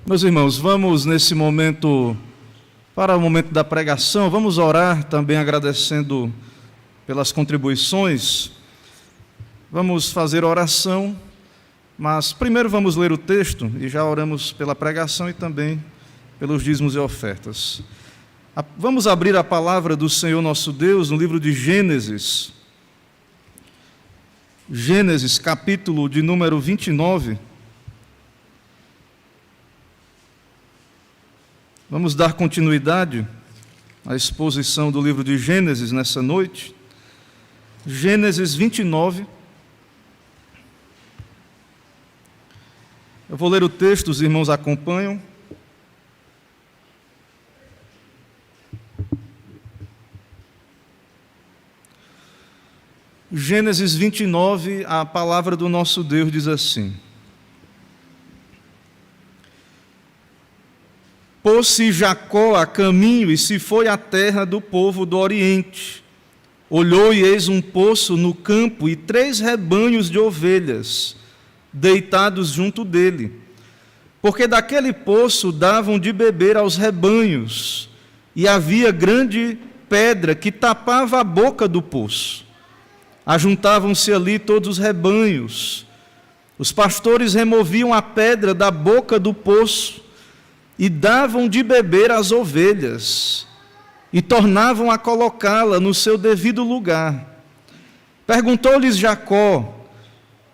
Meus irmãos, vamos nesse momento, para o momento da pregação, vamos orar também agradecendo pelas contribuições. Vamos fazer oração, mas primeiro vamos ler o texto e já oramos pela pregação e também pelos dízimos e ofertas. Vamos abrir a palavra do Senhor nosso Deus no livro de Gênesis. Gênesis, capítulo de número 29. Vamos dar continuidade à exposição do livro de Gênesis nessa noite. Gênesis 29. Eu vou ler o texto, os irmãos acompanham. Gênesis 29, a palavra do nosso Deus diz assim: Pôs-se Jacó a caminho e se foi à terra do povo do Oriente. Olhou e eis um poço no campo e 3 rebanhos de ovelhas deitados junto dele, porque daquele poço davam de beber aos rebanhos, e havia grande pedra que tapava a boca do poço. Ajuntavam-se ali todos os rebanhos. Os pastores removiam a pedra da boca do poço e davam de beber às ovelhas, e tornavam a colocá-la no seu devido lugar. Perguntou-lhes Jacó: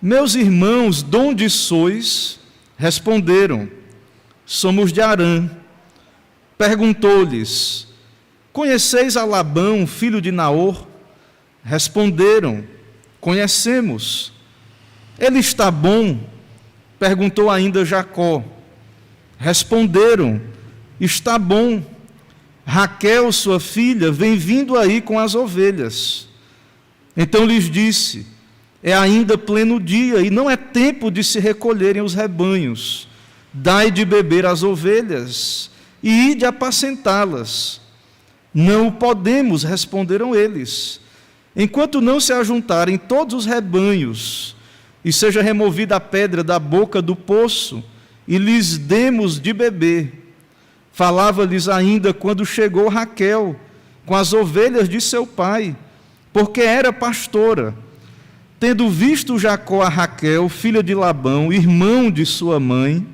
Meus irmãos, de onde sois? Responderam: Somos de Harã. Perguntou-lhes: Conheceis a Labão, filho de Naor? Responderam: Conhecemos. Ele está bom? Perguntou ainda Jacó. Responderam: Está bom. Raquel, sua filha, vem vindo aí com as ovelhas. Então lhes disse: É ainda pleno dia, e não é tempo de se recolherem os rebanhos. Dai de beber às ovelhas, e ide apacentá-las. Não o podemos, responderam eles, enquanto não se ajuntarem todos os rebanhos, e seja removida a pedra da boca do poço, e lhes demos de beber. Falava-lhes ainda quando chegou Raquel, com as ovelhas de seu pai, porque era pastora. Tendo visto Jacó a Raquel, filha de Labão, irmão de sua mãe,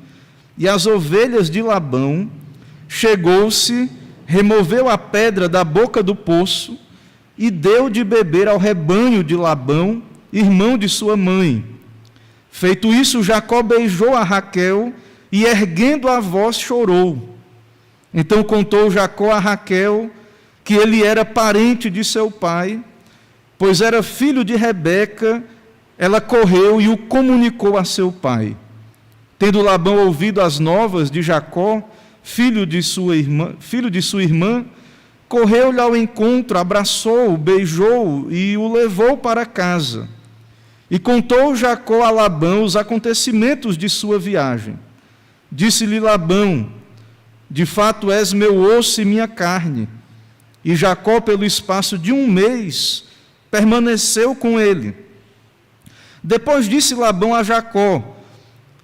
e as ovelhas de Labão, chegou-se, removeu a pedra da boca do poço, e deu de beber ao rebanho de Labão, irmão de sua mãe. Feito isso, Jacó beijou a Raquel, e erguendo a voz chorou. Então contou Jacó a Raquel que ele era parente de seu pai, pois era filho de Rebeca. Ela correu e o comunicou a seu pai. Tendo Labão ouvido as novas de Jacó, filho de sua irmã, correu-lhe ao encontro, abraçou-o, beijou-o e o levou para casa. E contou Jacó a Labão os acontecimentos de sua viagem. Disse-lhe Labão: De fato és meu osso e minha carne. E Jacó, pelo espaço de 1 mês, permaneceu com ele. Depois disse Labão a Jacó: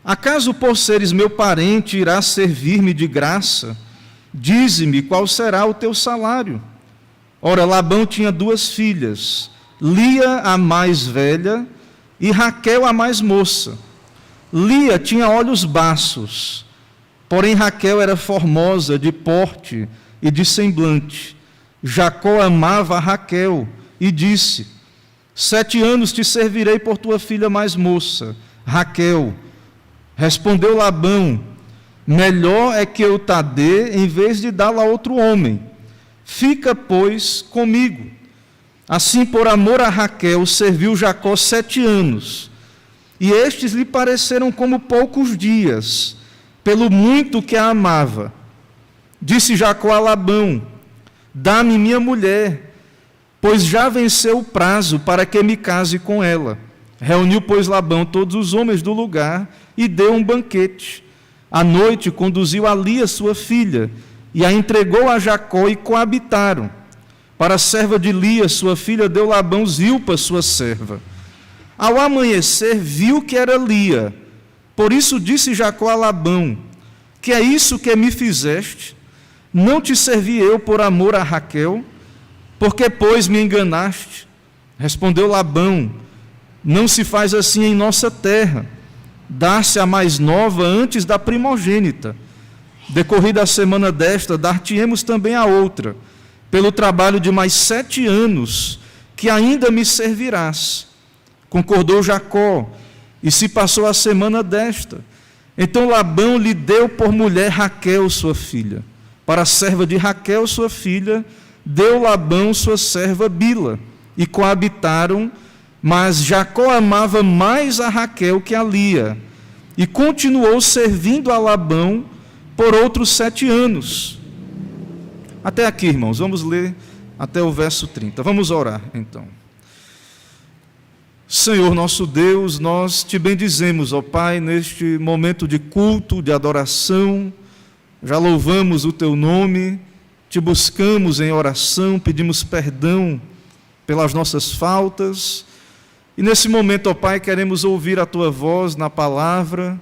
Acaso por seres meu parente irás servir-me de graça? Dize-me qual será o teu salário. Ora, Labão tinha 2 filhas, Lia a mais velha e Raquel a mais moça. Lia tinha olhos baços, porém Raquel era formosa de porte e de semblante. Jacó amava a Raquel e disse: 7 anos te servirei por tua filha mais moça, Raquel. Respondeu Labão: Melhor é que eu ta dê, em vez de dá-la a outro homem. Fica, pois, comigo. Assim, por amor a Raquel, serviu Jacó 7 anos. E estes lhe pareceram como poucos dias, pelo muito que a amava. Disse Jacó a Labão: Dá-me minha mulher, pois já venceu o prazo para que me case com ela. Reuniu, pois, Labão todos os homens do lugar e deu um banquete. À noite conduziu a Lia, sua filha, e a entregou a Jacó, e coabitaram. Para a serva de Lia, sua filha, deu Labão Zilpa, sua serva. Ao amanhecer, viu que era Lia. Por isso disse Jacó a Labão: que é isso que me fizeste? Não te servi eu por amor a Raquel? Porque, pois, me enganaste? Respondeu Labão: não se faz assim em nossa terra, dar-se a mais nova antes da primogênita. Decorrida a semana desta, dar-te-emos também a outra, pelo trabalho de mais 7 anos, que ainda me servirás. Concordou Jacó, e se passou a semana desta. Então Labão lhe deu por mulher Raquel, sua filha. Para a serva de Raquel, sua filha, deu Labão sua serva Bila, e coabitaram, mas Jacó amava mais a Raquel que a Lia, e continuou servindo a Labão por outros 7 anos. Até aqui, irmãos, vamos ler até o verso 30. Vamos orar, então. Senhor nosso Deus, nós te bendizemos, ó Pai, neste momento de culto, de adoração. Já louvamos o teu nome, te buscamos em oração, pedimos perdão pelas nossas faltas. E nesse momento, ó Pai, queremos ouvir a tua voz na palavra.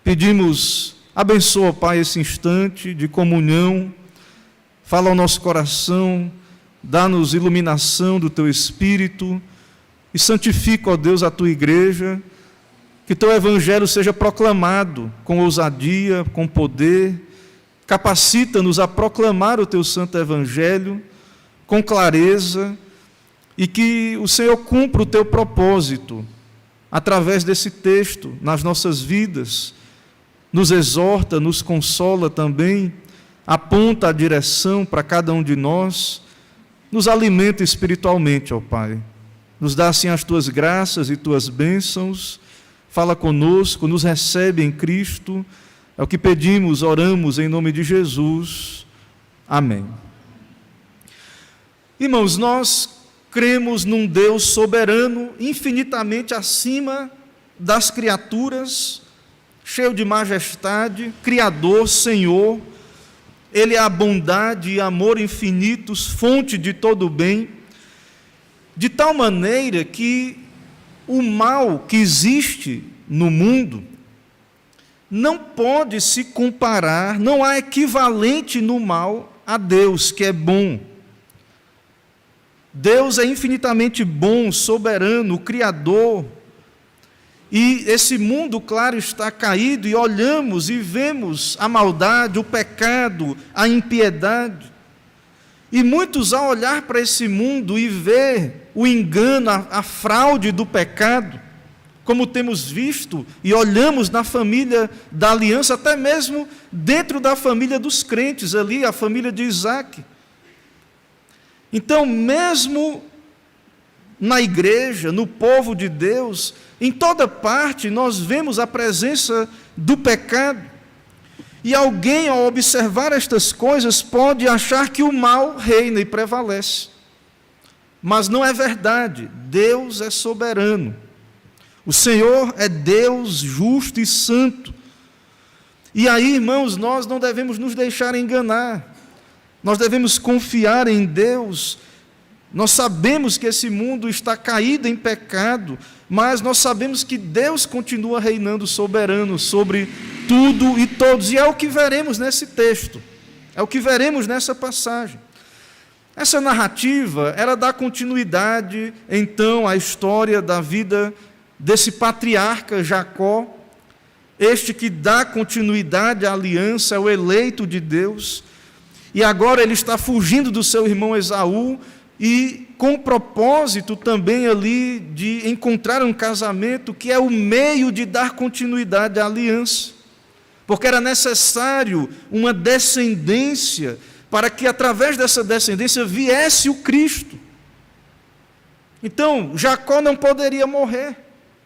Pedimos, abençoa, ó Pai, esse instante de comunhão. Fala ao nosso coração, dá-nos iluminação do teu Espírito e santifica, ó Deus, a tua igreja, que teu evangelho seja proclamado com ousadia, com poder. Capacita-nos a proclamar o teu santo evangelho com clareza e que o Senhor cumpra o teu propósito através desse texto nas nossas vidas. Nos exorta, nos consola também, aponta a direção para cada um de nós, nos alimenta espiritualmente, ó Pai. Nos dá assim as tuas graças e tuas bênçãos, fala conosco, nos recebe em Cristo. É o que pedimos, oramos em nome de Jesus. Amém. Irmãos, nós cremos num Deus soberano, infinitamente acima das criaturas, cheio de majestade, Criador, Senhor. Ele é a bondade e amor infinitos, fonte de todo o bem, de tal maneira que o mal que existe no mundo não pode se comparar, não há equivalente no mal a Deus, que é bom. Deus é infinitamente bom, soberano, Criador. E esse mundo, claro, está caído, e olhamos e vemos a maldade, o pecado, a impiedade. E muitos, ao olhar para esse mundo e ver o engano, a fraude do pecado, como temos visto e olhamos na família da aliança, até mesmo dentro da família dos crentes ali, a família de Isaac. Então, mesmo na igreja, no povo de Deus, em toda parte nós vemos a presença do pecado. E alguém, ao observar estas coisas, pode achar que o mal reina e prevalece. Mas não é verdade. Deus é soberano. O Senhor é Deus justo e santo. E aí, irmãos, nós não devemos nos deixar enganar. Nós devemos confiar em Deus. Nós sabemos que esse mundo está caído em pecado, mas nós sabemos que Deus continua reinando soberano sobre tudo e todos. E é o que veremos nesse texto. É o que veremos nessa passagem. Essa narrativa, ela dá continuidade, então, à história da vida desse patriarca Jacó, este que dá continuidade à aliança, é o eleito de Deus, e agora ele está fugindo do seu irmão Esaú, e com o propósito também ali de encontrar um casamento que é o meio de dar continuidade à aliança, porque era necessário uma descendência, para que através dessa descendência viesse o Cristo. Então, Jacó não poderia morrer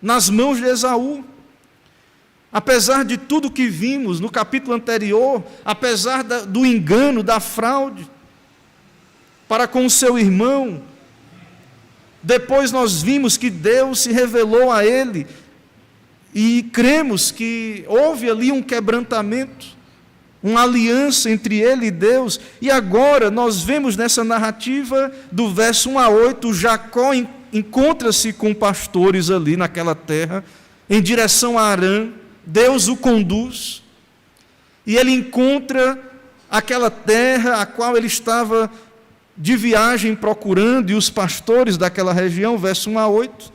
nas mãos de Esaú. Apesar de tudo que vimos no capítulo anterior, apesar do engano, da fraude, para com o seu irmão, depois nós vimos que Deus se revelou a ele, e cremos que houve ali um quebrantamento, uma aliança entre ele e Deus, e agora nós vemos nessa narrativa, do verso 1 a 8, Jacó encontra-se com pastores ali naquela terra, em direção a Harã. Deus o conduz, e ele encontra aquela terra a qual ele estava de viagem procurando, e os pastores daquela região, verso 1 a 8.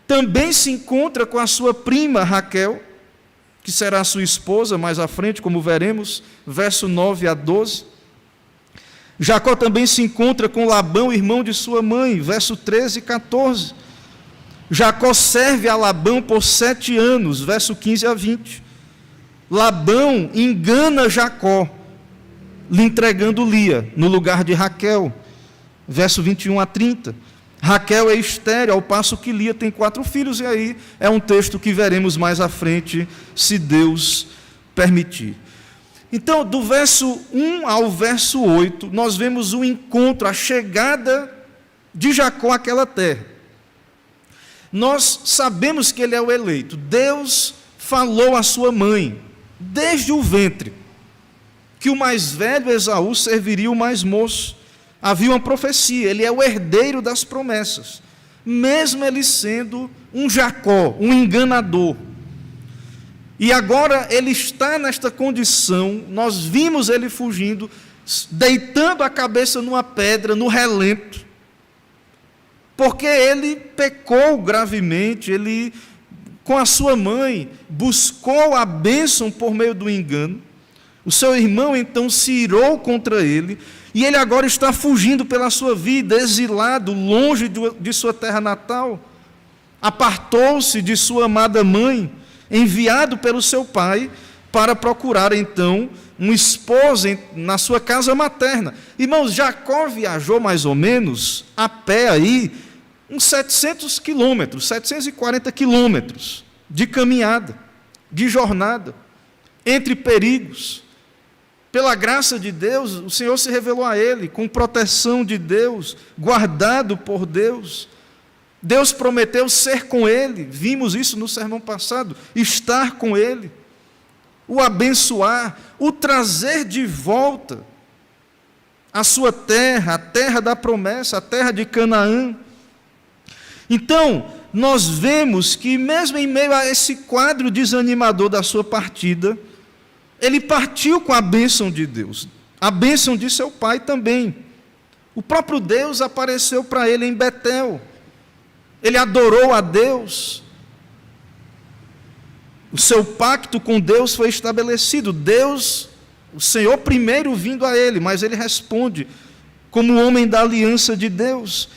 Também se encontra com a sua prima Raquel, que será sua esposa mais à frente, como veremos, verso 9 a 12. Jacó também se encontra com Labão, irmão de sua mãe, verso 13 e 14. Jacó serve a Labão por 7 anos, verso 15 a 20. Labão engana Jacó, lhe entregando Lia, no lugar de Raquel, verso 21 a 30. Raquel é estéril, ao passo que Lia tem 4 filhos, e aí é um texto que veremos mais à frente, se Deus permitir. Então, do verso 1 ao verso 8, nós vemos o encontro, a chegada de Jacó àquela terra. Nós sabemos que ele é o eleito. Deus falou à sua mãe, desde o ventre, que o mais velho Esaú serviria o mais moço. Havia uma profecia, ele é o herdeiro das promessas, mesmo ele sendo um Jacó, um enganador. E agora ele está nesta condição, nós vimos ele fugindo, deitando a cabeça numa pedra, no relento, porque ele pecou gravemente, ele, com a sua mãe, buscou a bênção por meio do engano. O seu irmão então se irou contra ele, e ele agora está fugindo pela sua vida, exilado, longe de sua terra natal. Apartou-se de sua amada mãe, enviado pelo seu pai, para procurar então uma esposa na sua casa materna. Irmãos, Jacó viajou mais ou menos a pé aí, uns 700 quilômetros, 740 quilômetros de caminhada, de jornada, entre perigos. Pela graça de Deus, o Senhor se revelou a ele, com proteção de Deus, guardado por Deus. Deus prometeu ser com ele, vimos isso no sermão passado, estar com ele, o abençoar, o trazer de volta a sua terra, a terra da promessa, a terra de Canaã. Então, nós vemos que mesmo em meio a esse quadro desanimador da sua partida, ele partiu com a bênção de Deus, a bênção de seu pai também. O próprio Deus apareceu para ele em Betel, ele adorou a Deus, o seu pacto com Deus foi estabelecido, Deus, o Senhor primeiro vindo a ele, mas ele responde como homem da aliança de Deus.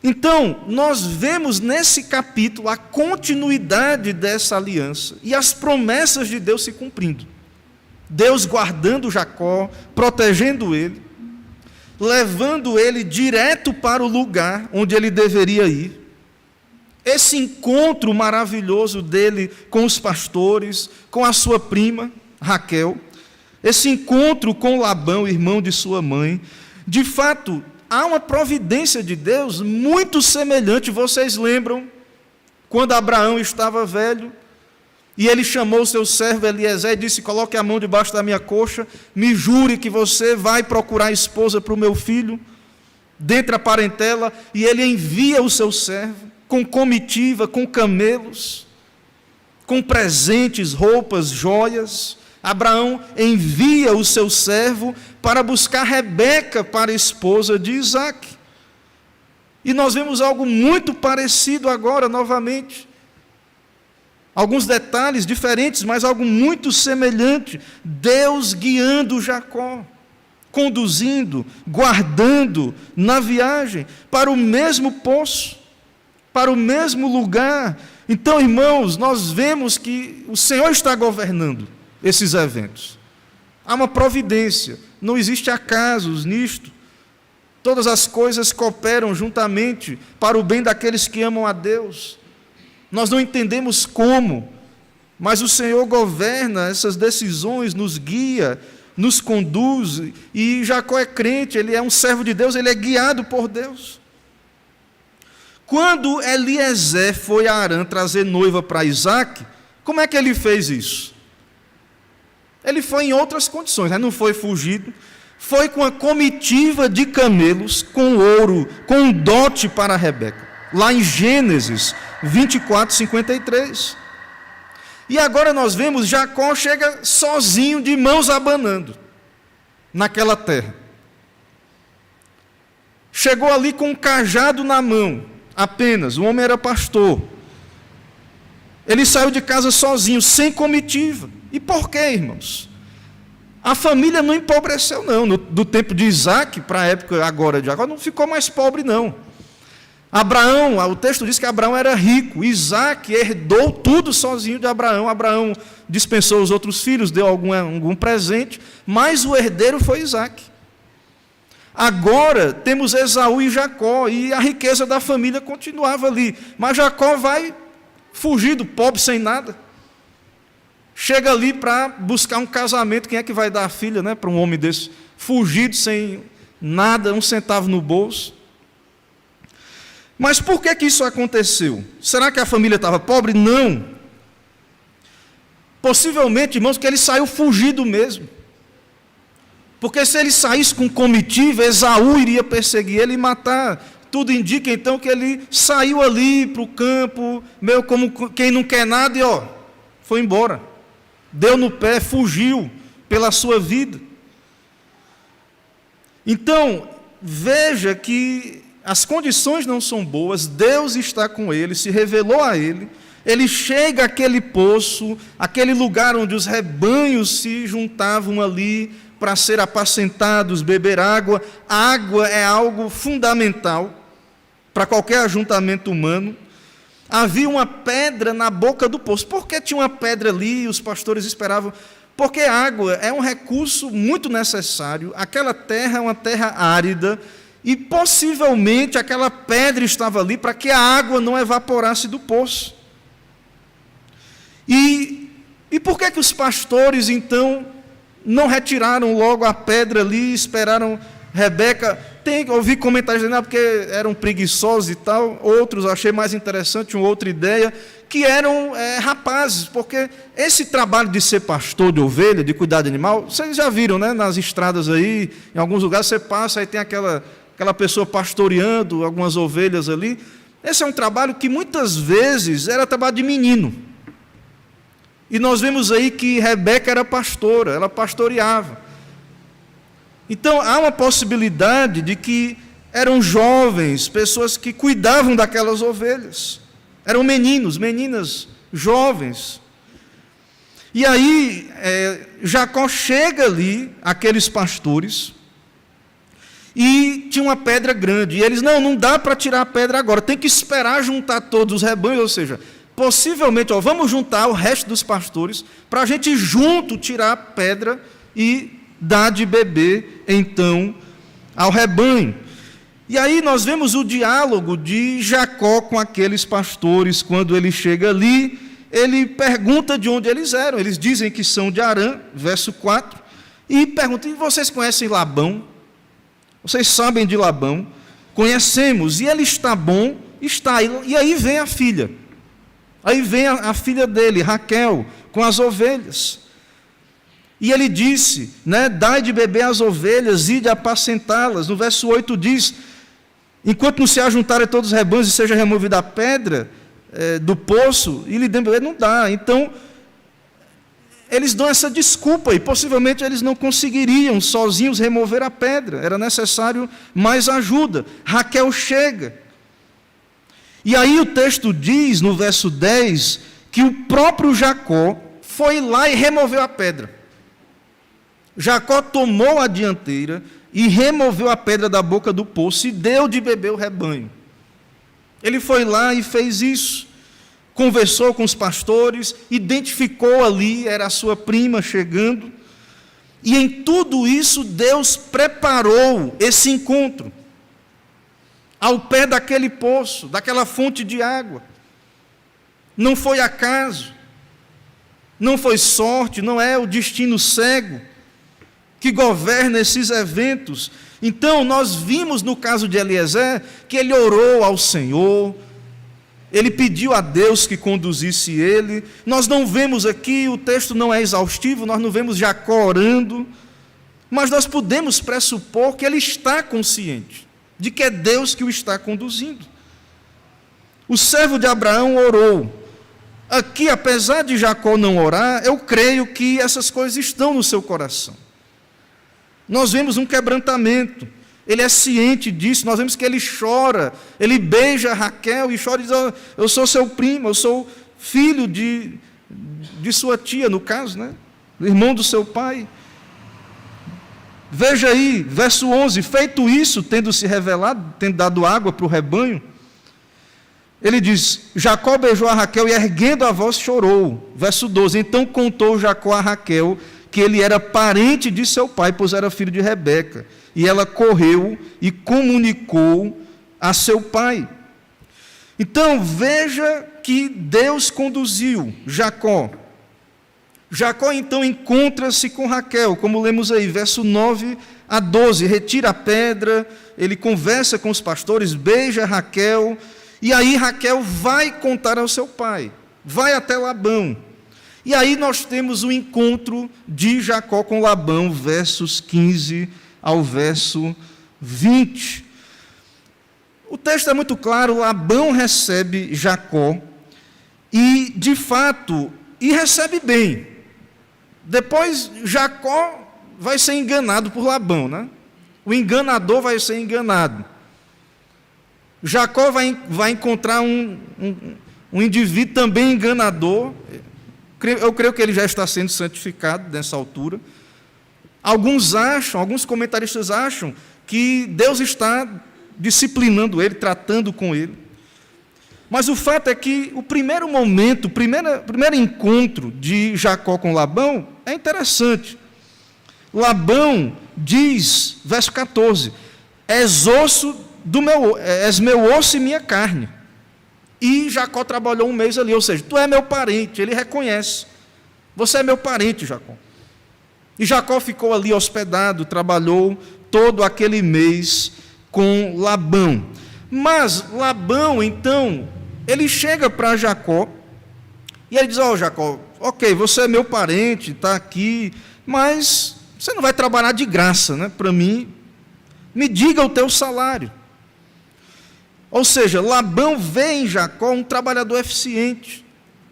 Então, nós vemos nesse capítulo a continuidade dessa aliança e as promessas de Deus se cumprindo. Deus guardando Jacó, protegendo ele, levando ele direto para o lugar onde ele deveria ir. Esse encontro maravilhoso dele com os pastores, com a sua prima, Raquel, esse encontro com Labão, irmão de sua mãe, de fato, há uma providência de Deus muito semelhante, vocês lembram, quando Abraão estava velho, e ele chamou o seu servo Eliezer e disse: coloque a mão debaixo da minha coxa, me jure que você vai procurar esposa para o meu filho, dentre a parentela, e ele envia o seu servo, com comitiva, com camelos, com presentes, roupas, joias. Abraão envia o seu servo para buscar Rebeca para esposa de Isaque. E nós vemos algo muito parecido agora, novamente. Alguns detalhes diferentes, mas algo muito semelhante. Deus guiando Jacó, conduzindo, guardando na viagem para o mesmo poço, para o mesmo lugar. Então, irmãos, nós vemos que o Senhor está governando esses eventos. Há uma providência, não existe acasos nisto. Todas as coisas cooperam juntamente para o bem daqueles que amam a Deus. Nós não entendemos como, mas o Senhor governa essas decisões, nos guia, nos conduz, e Jacó é crente, ele é um servo de Deus, ele é guiado por Deus. Quando Eliezer foi a Harã trazer noiva para Isaque, como é que ele fez isso? Ele foi em outras condições, não foi fugido, foi com a comitiva de camelos, com ouro, com um dote para Rebeca, lá em Gênesis 24, 53. E agora nós vemos Jacó chega sozinho, de mãos abanando, naquela terra. Chegou ali com um cajado na mão, apenas. O homem era pastor. Ele saiu de casa sozinho, sem comitiva. E por quê, irmãos? A família não empobreceu, não. Do tempo de Isaac para a época agora de Jacó, não ficou mais pobre, não. Abraão, o texto diz que Abraão era rico. Isaac herdou tudo sozinho de Abraão. Abraão dispensou os outros filhos, deu algum presente, mas o herdeiro foi Isaac. Agora temos Esaú e Jacó, e a riqueza da família continuava ali. Mas Jacó vai fugido, pobre, sem nada. Chega ali para buscar um casamento. Quem é que vai dar a filha, né, para um homem desse? Fugido, sem nada, um centavo no bolso. Mas por que isso aconteceu? Será que a família estava pobre? Não. Possivelmente, irmãos, que ele saiu fugido mesmo. Porque se ele saísse com comitiva, Esaú iria perseguir ele e matar. Tudo indica então que ele saiu ali para o campo, meio como quem não quer nada, e foi embora. Deu no pé, fugiu pela sua vida. Então, veja que as condições não são boas, Deus está com ele, se revelou a ele, ele chega àquele poço, aquele lugar onde os rebanhos se juntavam ali para ser apacentados, beber água. A água é algo fundamental para qualquer ajuntamento humano. Havia uma pedra na boca do poço. Por que tinha uma pedra ali e os pastores esperavam? Porque a água é um recurso muito necessário. Aquela terra é uma terra árida, e possivelmente aquela pedra estava ali para que a água não evaporasse do poço. E por que os pastores, então, não retiraram logo a pedra ali, esperaram Rebeca? Ouvi comentários dizendo, porque eram preguiçosos e tal. Outros, achei mais interessante, uma outra ideia, que eram rapazes, porque esse trabalho de ser pastor de ovelha, de cuidar de animal, vocês já viram, né, nas estradas aí, em alguns lugares você passa, aí tem aquela pessoa pastoreando algumas ovelhas ali. Esse é um trabalho que muitas vezes era trabalho de menino. E nós vemos aí que Rebeca era pastora, ela pastoreava. Então há uma possibilidade de que eram jovens, pessoas que cuidavam daquelas ovelhas. Eram meninos, meninas, jovens. E aí Jacó chega ali, aqueles pastores, e tinha uma pedra grande, e eles, não dá para tirar a pedra agora, tem que esperar juntar todos os rebanhos, ou seja, possivelmente, vamos juntar o resto dos pastores, para a gente junto tirar a pedra e dar de beber, então, ao rebanho. E aí nós vemos o diálogo de Jacó com aqueles pastores. Quando ele chega ali, ele pergunta de onde eles eram. Eles dizem que são de Harã, verso 4, e pergunta, e vocês conhecem Labão? Vocês sabem de Labão? Conhecemos, e ele está bom? Está. E aí vem a filha. Aí vem a filha dele, Raquel, com as ovelhas. E ele disse, dai de beber às ovelhas e de apacentá-las. No verso 8 diz, enquanto não se ajuntarem todos os rebanhos e seja removida a pedra do poço, e lhe dê beber, não dá. Então, eles dão essa desculpa, e possivelmente eles não conseguiriam sozinhos remover a pedra. Era necessário mais ajuda. Raquel chega. E aí o texto diz, no verso 10, que o próprio Jacó foi lá e removeu a pedra. Jacó tomou a dianteira e removeu a pedra da boca do poço e deu de beber o rebanho. Ele foi lá e fez isso. Conversou com os pastores, identificou ali, era a sua prima chegando. E em tudo isso, Deus preparou esse encontro. Ao pé daquele poço, daquela fonte de água. Não foi acaso, não foi sorte, não é o destino cego que governa esses eventos. Então, nós vimos no caso de Eliezer, que ele orou ao Senhor, ele pediu a Deus que conduzisse ele. Nós não vemos aqui, o texto não é exaustivo, nós não vemos Jacó orando, mas nós podemos pressupor que ele está consciente de que é Deus que o está conduzindo. O servo de Abraão orou. aqui, apesar de Jacó não orar, eu creio que essas coisas estão no seu coração. Nós vemos um quebrantamento, ele é ciente disso, nós vemos que ele chora, ele beija Raquel e chora e diz: eu sou seu primo, eu sou filho de sua tia, no caso, né? Irmão do seu pai. Veja aí, verso 11, feito isso, tendo se revelado, tendo dado água para o rebanho, ele diz: Jacó beijou a Raquel e erguendo a voz chorou. Verso 12, então contou Jacó a Raquel que ele era parente de seu pai, pois era filho de Rebeca. E ela correu e comunicou a seu pai. Então, veja que Deus conduziu Jacó. Jacó, então, encontra-se com Raquel, como lemos aí, verso 9 a 12. Retira a pedra, ele conversa com os pastores, beija Raquel, e aí Raquel vai contar ao seu pai, vai até Labão. E aí nós temos o encontro de Jacó com Labão, versos 15 ao verso 20. O texto é muito claro, Labão recebe Jacó, e de fato, recebe bem. Depois Jacó vai ser enganado por Labão, né? O enganador vai ser enganado. Jacó vai encontrar um indivíduo também enganador. Eu creio que ele já está sendo santificado nessa altura. Alguns comentaristas acham que Deus está disciplinando ele, tratando com ele. Mas o fato é que o primeiro momento, o primeiro encontro de Jacó com Labão é interessante. Labão diz, verso 14: és meu osso e minha carne. E Jacó trabalhou um mês ali, ou seja, tu é meu parente, ele reconhece. Você é meu parente, Jacó. E Jacó ficou ali hospedado, trabalhou todo aquele mês com Labão. Mas Labão, então, ele chega para Jacó e ele diz: Jacó, ok, você é meu parente, está aqui, mas você não vai trabalhar de graça, né, para mim. Me diga o teu salário. Ou seja, Labão vê em Jacó um trabalhador eficiente,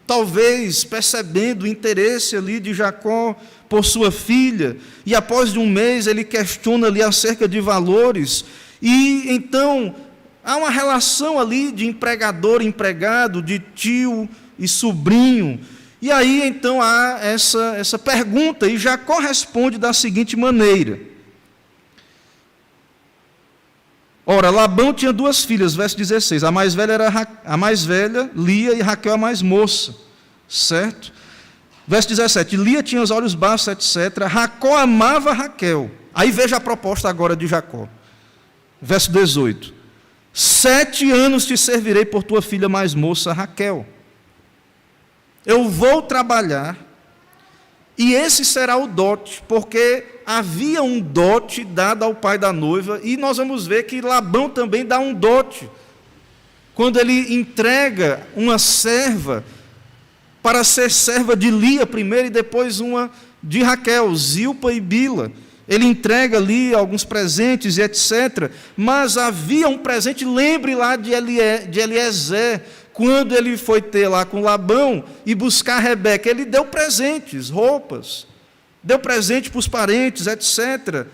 talvez percebendo o interesse ali de Jacó por sua filha, e após um mês ele questiona ali acerca de valores, e então há uma relação ali de empregador e empregado, de tio e sobrinho, e aí então há essa pergunta, e Jacó responde da seguinte maneira. Ora, Labão tinha duas filhas, verso 16, a mais velha, Lia, e Raquel a mais moça, certo? Verso 17, Lia tinha os olhos baixos, etc. Jacó amava Raquel. Aí veja a proposta agora de Jacó. Verso 18, 7 anos te servirei por tua filha mais moça, Raquel. Eu vou trabalhar, e esse será o dote, porque havia um dote dado ao pai da noiva, e nós vamos ver que Labão também dá um dote, quando ele entrega uma serva, para ser serva de Lia primeiro, e depois uma de Raquel, Zilpa e Bila. Ele entrega ali alguns presentes e etc. Mas havia um presente, lembre lá de Eliezer, quando ele foi ter lá com Labão e buscar Rebeca, ele deu presentes, roupas, deu presente para os parentes, etc.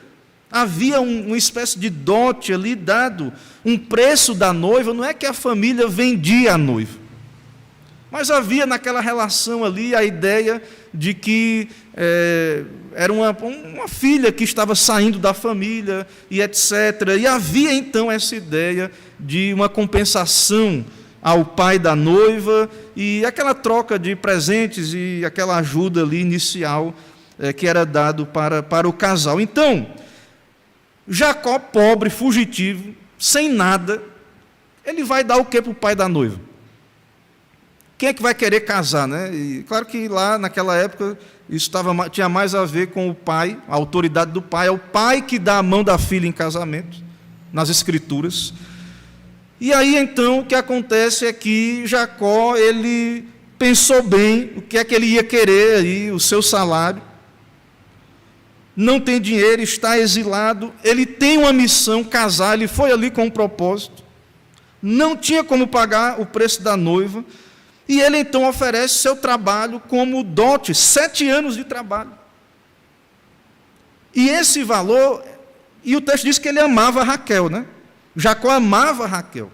Havia uma espécie de dote ali dado, um preço da noiva, não é que a família vendia a noiva, mas havia naquela relação ali a ideia de que era uma filha que estava saindo da família e etc. E havia então essa ideia de uma compensação ao pai da noiva e aquela troca de presentes e aquela ajuda ali inicial que era dado para o casal. Então, Jacó, pobre, fugitivo, sem nada, ele vai dar o que para o pai da noiva? Quem é que vai querer casar, né? E claro que lá naquela época isso tinha mais a ver com o pai, a autoridade do pai. É o pai que dá a mão da filha em casamento, nas Escrituras. E aí então o que acontece é que Jacó, ele pensou bem o que é que ele ia querer aí, o seu salário. Não tem dinheiro, está exilado, ele tem uma missão, casar, ele foi ali com um propósito. Não tinha como pagar o preço da noiva. E ele então oferece seu trabalho como dote, 7 anos de trabalho. E esse valor, e o texto diz que ele amava Raquel, né? Jacó amava Raquel.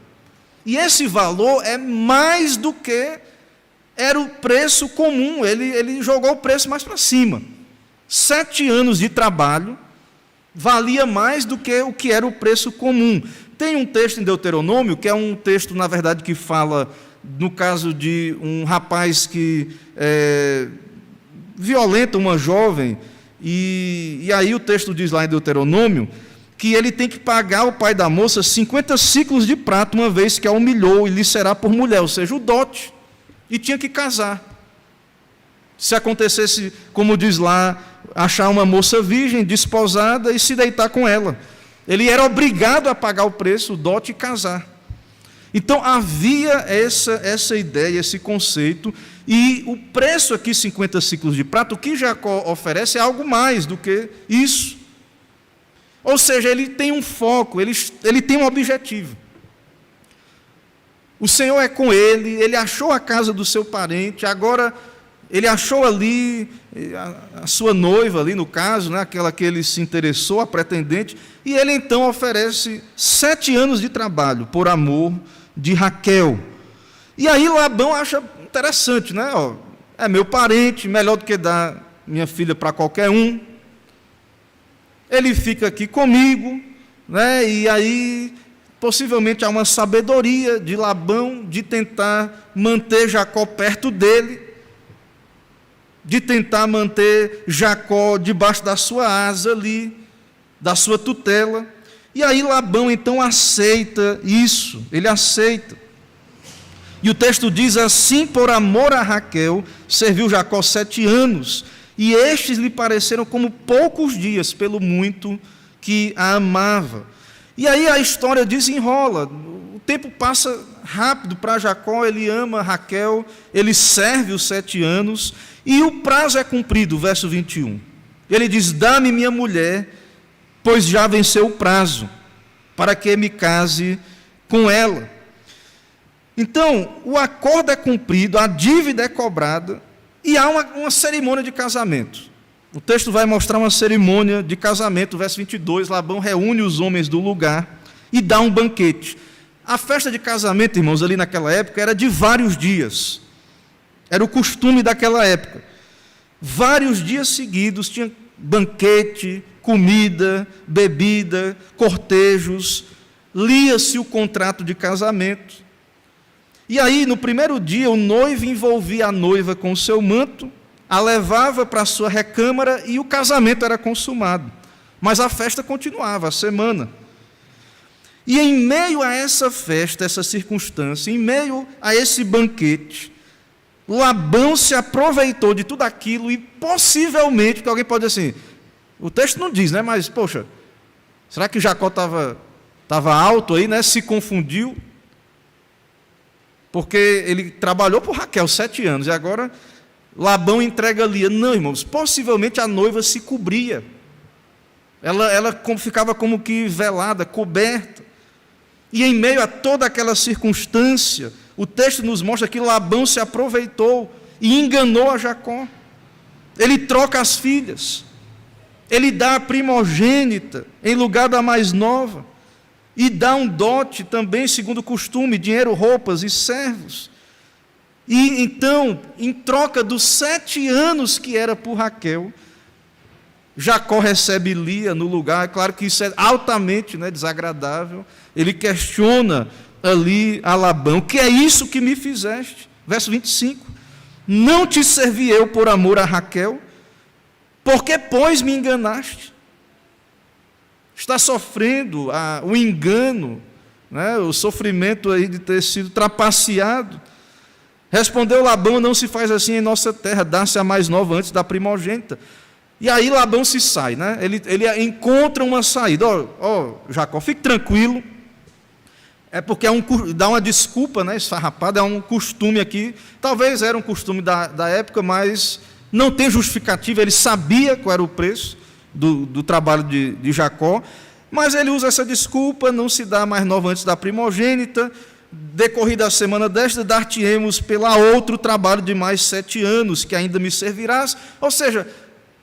E esse valor é mais do que era o preço comum, ele jogou o preço mais para cima. 7 anos de trabalho valia mais do que o que era o preço comum. Tem um texto em Deuteronômio, que é um texto, na verdade, que fala, no caso de um rapaz que violenta uma jovem, e aí o texto diz lá em Deuteronômio, que ele tem que pagar ao pai da moça 50 ciclos de prata, uma vez que a humilhou, e lhe será por mulher, ou seja, o dote, e tinha que casar. Se acontecesse, como diz lá, achar uma moça virgem, desposada, e se deitar com ela. Ele era obrigado a pagar o preço, o dote, e casar. Então, havia essa ideia, esse conceito, e o preço aqui, 50 ciclos de prata, o que Jacó oferece é algo mais do que isso. Ou seja, ele tem um foco, ele tem um objetivo. O Senhor é com ele achou a casa do seu parente, agora ele achou ali a sua noiva, ali no caso, né, aquela que ele se interessou, a pretendente, e ele então oferece 7 anos de trabalho por amor de Raquel. E aí Labão acha interessante, né? Ó, é meu parente, melhor do que dar minha filha para qualquer um. Ele fica aqui comigo, né? E aí possivelmente há uma sabedoria de Labão de tentar manter Jacó perto dele, de tentar manter Jacó debaixo da sua asa ali, da sua tutela. E aí Labão então aceita isso, ele aceita. E o texto diz assim: por amor a Raquel, serviu Jacó 7 anos, e estes lhe pareceram como poucos dias, pelo muito que a amava. E aí a história desenrola, o tempo passa rápido para Jacó, ele ama Raquel, ele serve os 7 anos, e o prazo é cumprido, verso 21. Ele diz: dá-me minha mulher, pois já venceu o prazo, para que me case com ela. Então, o acordo é cumprido, a dívida é cobrada, e há uma cerimônia de casamento. O texto vai mostrar uma cerimônia de casamento, verso 22, Labão reúne os homens do lugar e dá um banquete. A festa de casamento, irmãos, ali naquela época, era de vários dias. Era o costume daquela época. Vários dias seguidos tinha banquete, comida, bebida, cortejos, lia-se o contrato de casamento. E aí, no primeiro dia, o noivo envolvia a noiva com o seu manto, a levava para a sua recâmara e o casamento era consumado. Mas a festa continuava, a semana. E em meio a essa festa, essa circunstância, em meio a esse banquete, Labão se aproveitou de tudo aquilo e possivelmente, porque alguém pode dizer assim, o texto não diz, né? Mas, poxa, será que Jacó estava alto aí, né? Se confundiu? Porque ele trabalhou por Raquel 7 anos e agora Labão entrega Lia. Não, irmãos, possivelmente a noiva se cobria. Ela ficava como que velada, coberta. E em meio a toda aquela circunstância, o texto nos mostra que Labão se aproveitou e enganou a Jacó. Ele troca as filhas. Ele dá a primogênita em lugar da mais nova. E dá um dote também, segundo o costume, dinheiro, roupas e servos. E então, em troca dos 7 anos que era por Raquel, Jacó recebe Lia no lugar. É claro que isso é altamente, né, desagradável. Ele questiona ali a Labão: que é isso que me fizeste? Verso 25: não te servi eu por amor a Raquel? Por que, pois, me enganaste? Está sofrendo o engano, né, o sofrimento aí de ter sido trapaceado. Respondeu Labão: não se faz assim em nossa terra, dá-se a mais nova antes da primogênita. E aí Labão se sai, né? Ele encontra uma saída. Ó, Jacó, fique tranquilo. É porque dá uma desculpa, né, esfarrapada, é um costume aqui. Talvez era um costume da época, mas não tem justificativa. Ele sabia qual era o preço do trabalho de Jacó, mas ele usa essa desculpa: não se dá mais nova antes da primogênita. decorrida a semana desta, dar-te-emos pela outro trabalho de mais 7 anos, que ainda me servirás. Ou seja,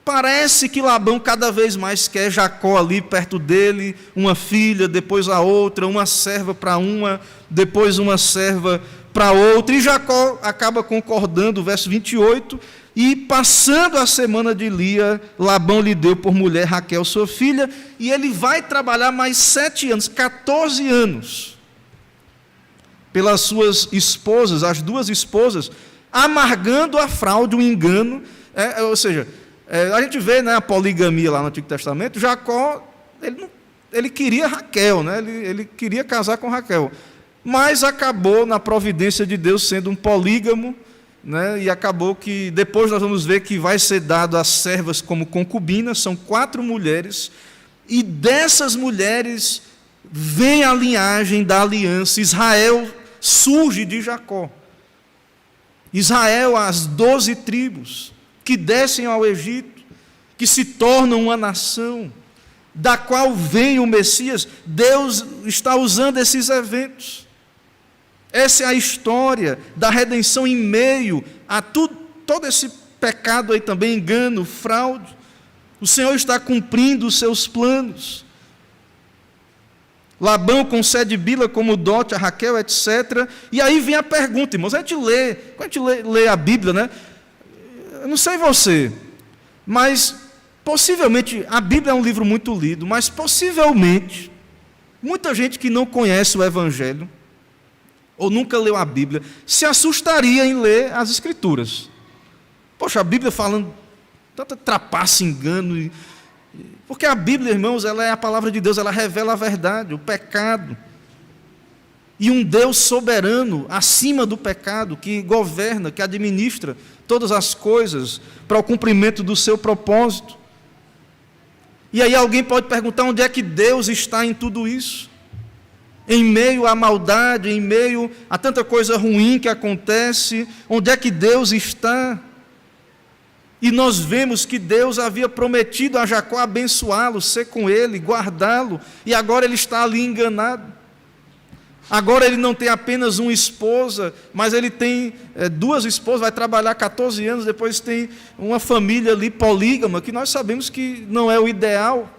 parece que Labão cada vez mais quer Jacó ali perto dele, uma filha, depois a outra, uma serva para uma, depois uma serva para outra, e Jacó acaba concordando, verso 28, e passando a semana de Lia, Labão lhe deu por mulher Raquel, sua filha, e ele vai trabalhar mais 7 anos, 14 anos, pelas suas esposas, as 2 esposas, amargando a fraude, o engano, ou seja, a gente vê, né, a poligamia lá no Antigo Testamento. Jacó, ele queria Raquel, né, ele queria casar com Raquel, mas acabou na providência de Deus sendo um polígamo, né, e acabou que depois nós vamos ver que vai ser dado às servas como concubinas, são 4 mulheres, e dessas mulheres vem a linhagem da aliança. Israel surge de Jacó. Israel, as 12 tribos que descem ao Egito, que se tornam uma nação, da qual vem o Messias. Deus está usando esses eventos. Essa é a história da redenção em meio a todo esse pecado aí também, engano, fraude. O Senhor está cumprindo os seus planos. Labão concede Bila como dote a Raquel, etc. E aí vem a pergunta, irmãos, quando a gente lê a Bíblia, né? Eu não sei você, mas possivelmente, a Bíblia é um livro muito lido, mas possivelmente, muita gente que não conhece o Evangelho, ou nunca leu a Bíblia, se assustaria em ler as Escrituras. Poxa, a Bíblia falando tanta trapaça, engano, porque a Bíblia, irmãos, ela é a palavra de Deus, ela revela a verdade, o pecado, e um Deus soberano, acima do pecado, que governa, que administra todas as coisas para o cumprimento do seu propósito. E aí alguém pode perguntar, onde é que Deus está em tudo isso? Em meio à maldade, em meio a tanta coisa ruim que acontece, onde é que Deus está? E nós vemos que Deus havia prometido a Jacó abençoá-lo, ser com ele, guardá-lo, e agora ele está ali enganado. Agora ele não tem apenas uma esposa, mas ele tem 2 esposas, vai trabalhar 14 anos, depois tem uma família ali polígama, que nós sabemos que não é o ideal.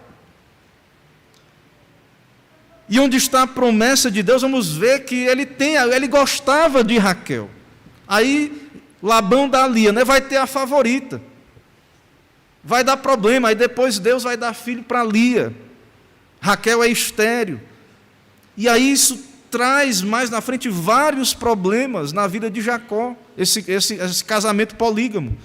E onde está a promessa de Deus, vamos ver que ele gostava de Raquel. Aí Labão dá Lia, né? Vai ter a favorita. Vai dar problema, aí depois Deus vai dar filho para Lia. Raquel é estéril. E aí isso traz mais na frente vários problemas na vida de Jacó, esse casamento polígamo.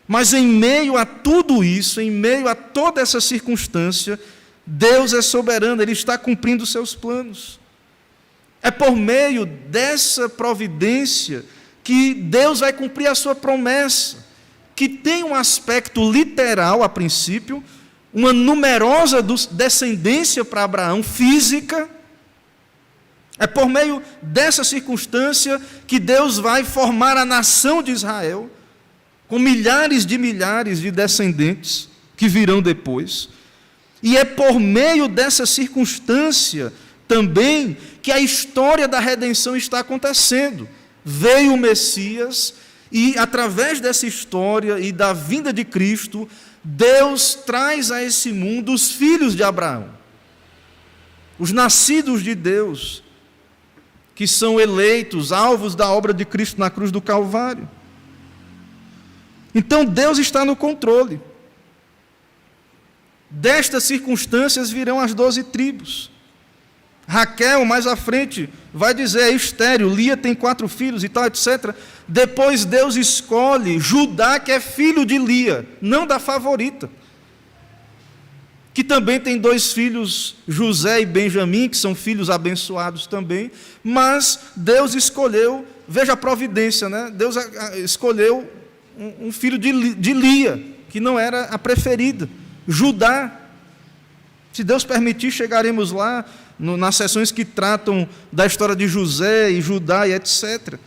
Mas em meio a tudo isso, em meio a toda essa circunstância, Deus é soberano, Ele está cumprindo os seus planos. É por meio dessa providência que Deus vai cumprir a sua promessa, que tem um aspecto literal a princípio, uma numerosa descendência para Abraão, física. É por meio dessa circunstância que Deus vai formar a nação de Israel, com milhares de descendentes que virão depois. E é por meio dessa circunstância também que a história da redenção está acontecendo. Veio o Messias e, através dessa história e da vinda de Cristo, Deus traz a esse mundo os filhos de Abraão, os nascidos de Deus, que são eleitos, alvos da obra de Cristo na cruz do Calvário. Então Deus está no controle. Destas circunstâncias virão as 12 tribos. Raquel, mais à frente, vai dizer, é estéril, Lia tem 4 filhos e tal, etc. Depois Deus escolhe Judá, que é filho de Lia, não da favorita, que também tem 2 filhos, José e Benjamim, que são filhos abençoados também, mas Deus escolheu, veja a providência, né? Deus escolheu um filho de Lia, que não era a preferida, Judá. Se Deus permitir, chegaremos lá nas sessões que tratam da história de José e Judá e etc.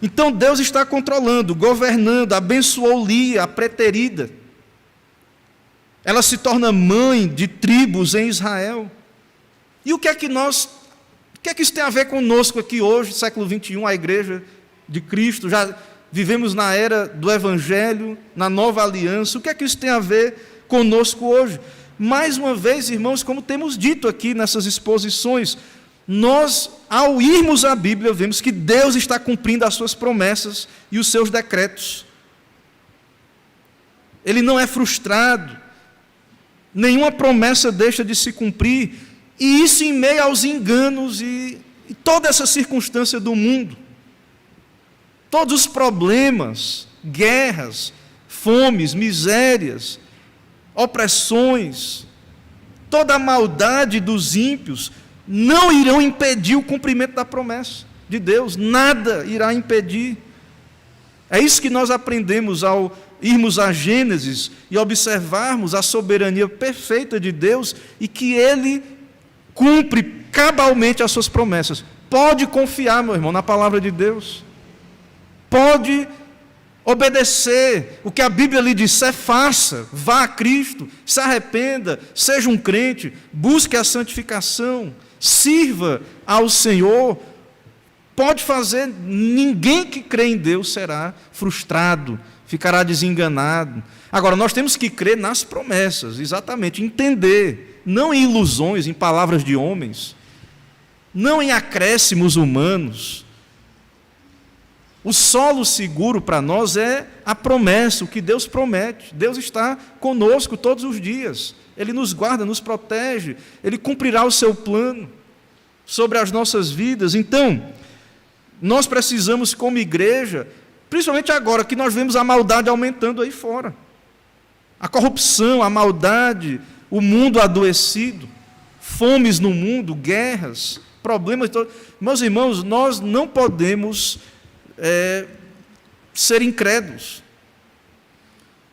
Então Deus está controlando, governando, abençoou Lia, a preterida. Ela se torna mãe de tribos em Israel. E o que é que nós O que é que isso tem a ver conosco aqui hoje, século XXI, a igreja de Cristo? Já vivemos na era do Evangelho, na nova aliança. O que é que isso tem a ver conosco hoje? Mais uma vez, irmãos, como temos dito aqui nessas exposições, nós, ao irmos à Bíblia, vemos que Deus está cumprindo as suas promessas e os seus decretos. Ele não é frustrado, nenhuma promessa deixa de se cumprir, e isso em meio aos enganos e toda essa circunstância do mundo. Todos os problemas, guerras, fomes, misérias, opressões, toda a maldade dos ímpios não irão impedir o cumprimento da promessa de Deus, nada irá impedir. É isso que nós aprendemos ao irmos a Gênesis e observarmos a soberania perfeita de Deus e que Ele cumpre cabalmente as suas promessas. Pode confiar, meu irmão, na palavra de Deus. Pode obedecer o que a Bíblia lhe disser, faça, vá a Cristo, se arrependa, seja um crente, busque a santificação, sirva ao Senhor. Pode fazer, ninguém que crê em Deus será frustrado, ficará desenganado. Agora, nós temos que crer nas promessas, exatamente, entender, não em ilusões, em palavras de homens, não em acréscimos humanos. O solo seguro para nós é a promessa, o que Deus promete. Deus está conosco todos os dias. Ele nos guarda, nos protege. Ele cumprirá o seu plano sobre as nossas vidas. Então, nós precisamos, como igreja, principalmente agora que nós vemos a maldade aumentando aí fora. A corrupção, a maldade, o mundo adoecido, fomes no mundo, guerras, problemas. Meus irmãos, nós não podemos ser incrédulos.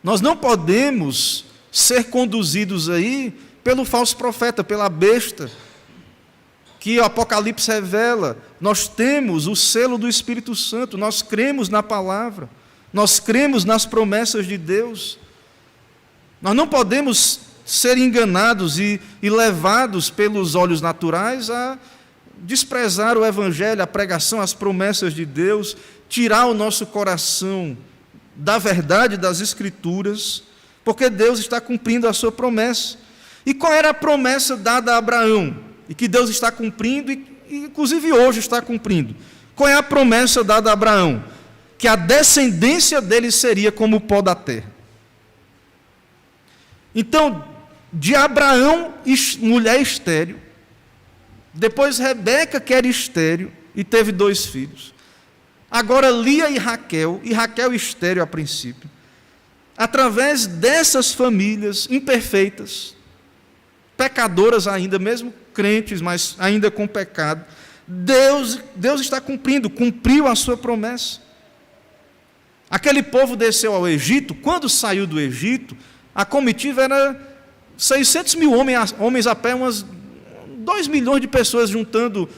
Nós não podemos ser conduzidos aí pelo falso profeta, pela besta, que o Apocalipse revela. Nós temos o selo do Espírito Santo, nós cremos na palavra, nós cremos nas promessas de Deus. Nós não podemos ser enganados e levados pelos olhos naturais a desprezar o Evangelho, a pregação, as promessas de Deus, tirar o nosso coração da verdade das Escrituras, porque Deus está cumprindo a sua promessa. E qual era a promessa dada a Abraão? E que Deus está cumprindo, e inclusive hoje está cumprindo. Qual é a promessa dada a Abraão? Que a descendência dele seria como o pó da terra. Então, de Abraão, mulher estéril, depois Rebeca, que era estéril, e teve 2 filhos. Agora Lia e Raquel estéril a princípio. Através dessas famílias imperfeitas, pecadoras ainda, mesmo crentes, mas ainda com pecado, Deus está cumpriu a sua promessa. Aquele povo desceu ao Egito. Quando saiu do Egito, a comitiva era 600 mil homens a pé, umas 2 milhões de pessoas, juntando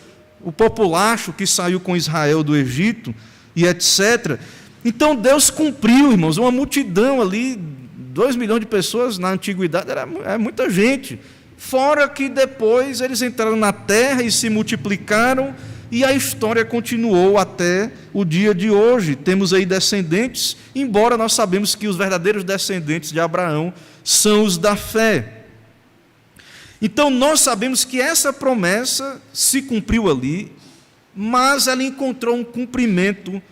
o populacho que saiu com Israel do Egito e etc. Então Deus cumpriu, irmãos, uma multidão ali, 2 milhões de pessoas na antiguidade, era muita gente. Fora que depois eles entraram na terra e se multiplicaram, e a história continuou até o dia de hoje. Temos aí descendentes, embora nós sabemos que os verdadeiros descendentes de Abraão são os da fé. Então nós sabemos que essa promessa se cumpriu ali, mas ela encontrou um cumprimento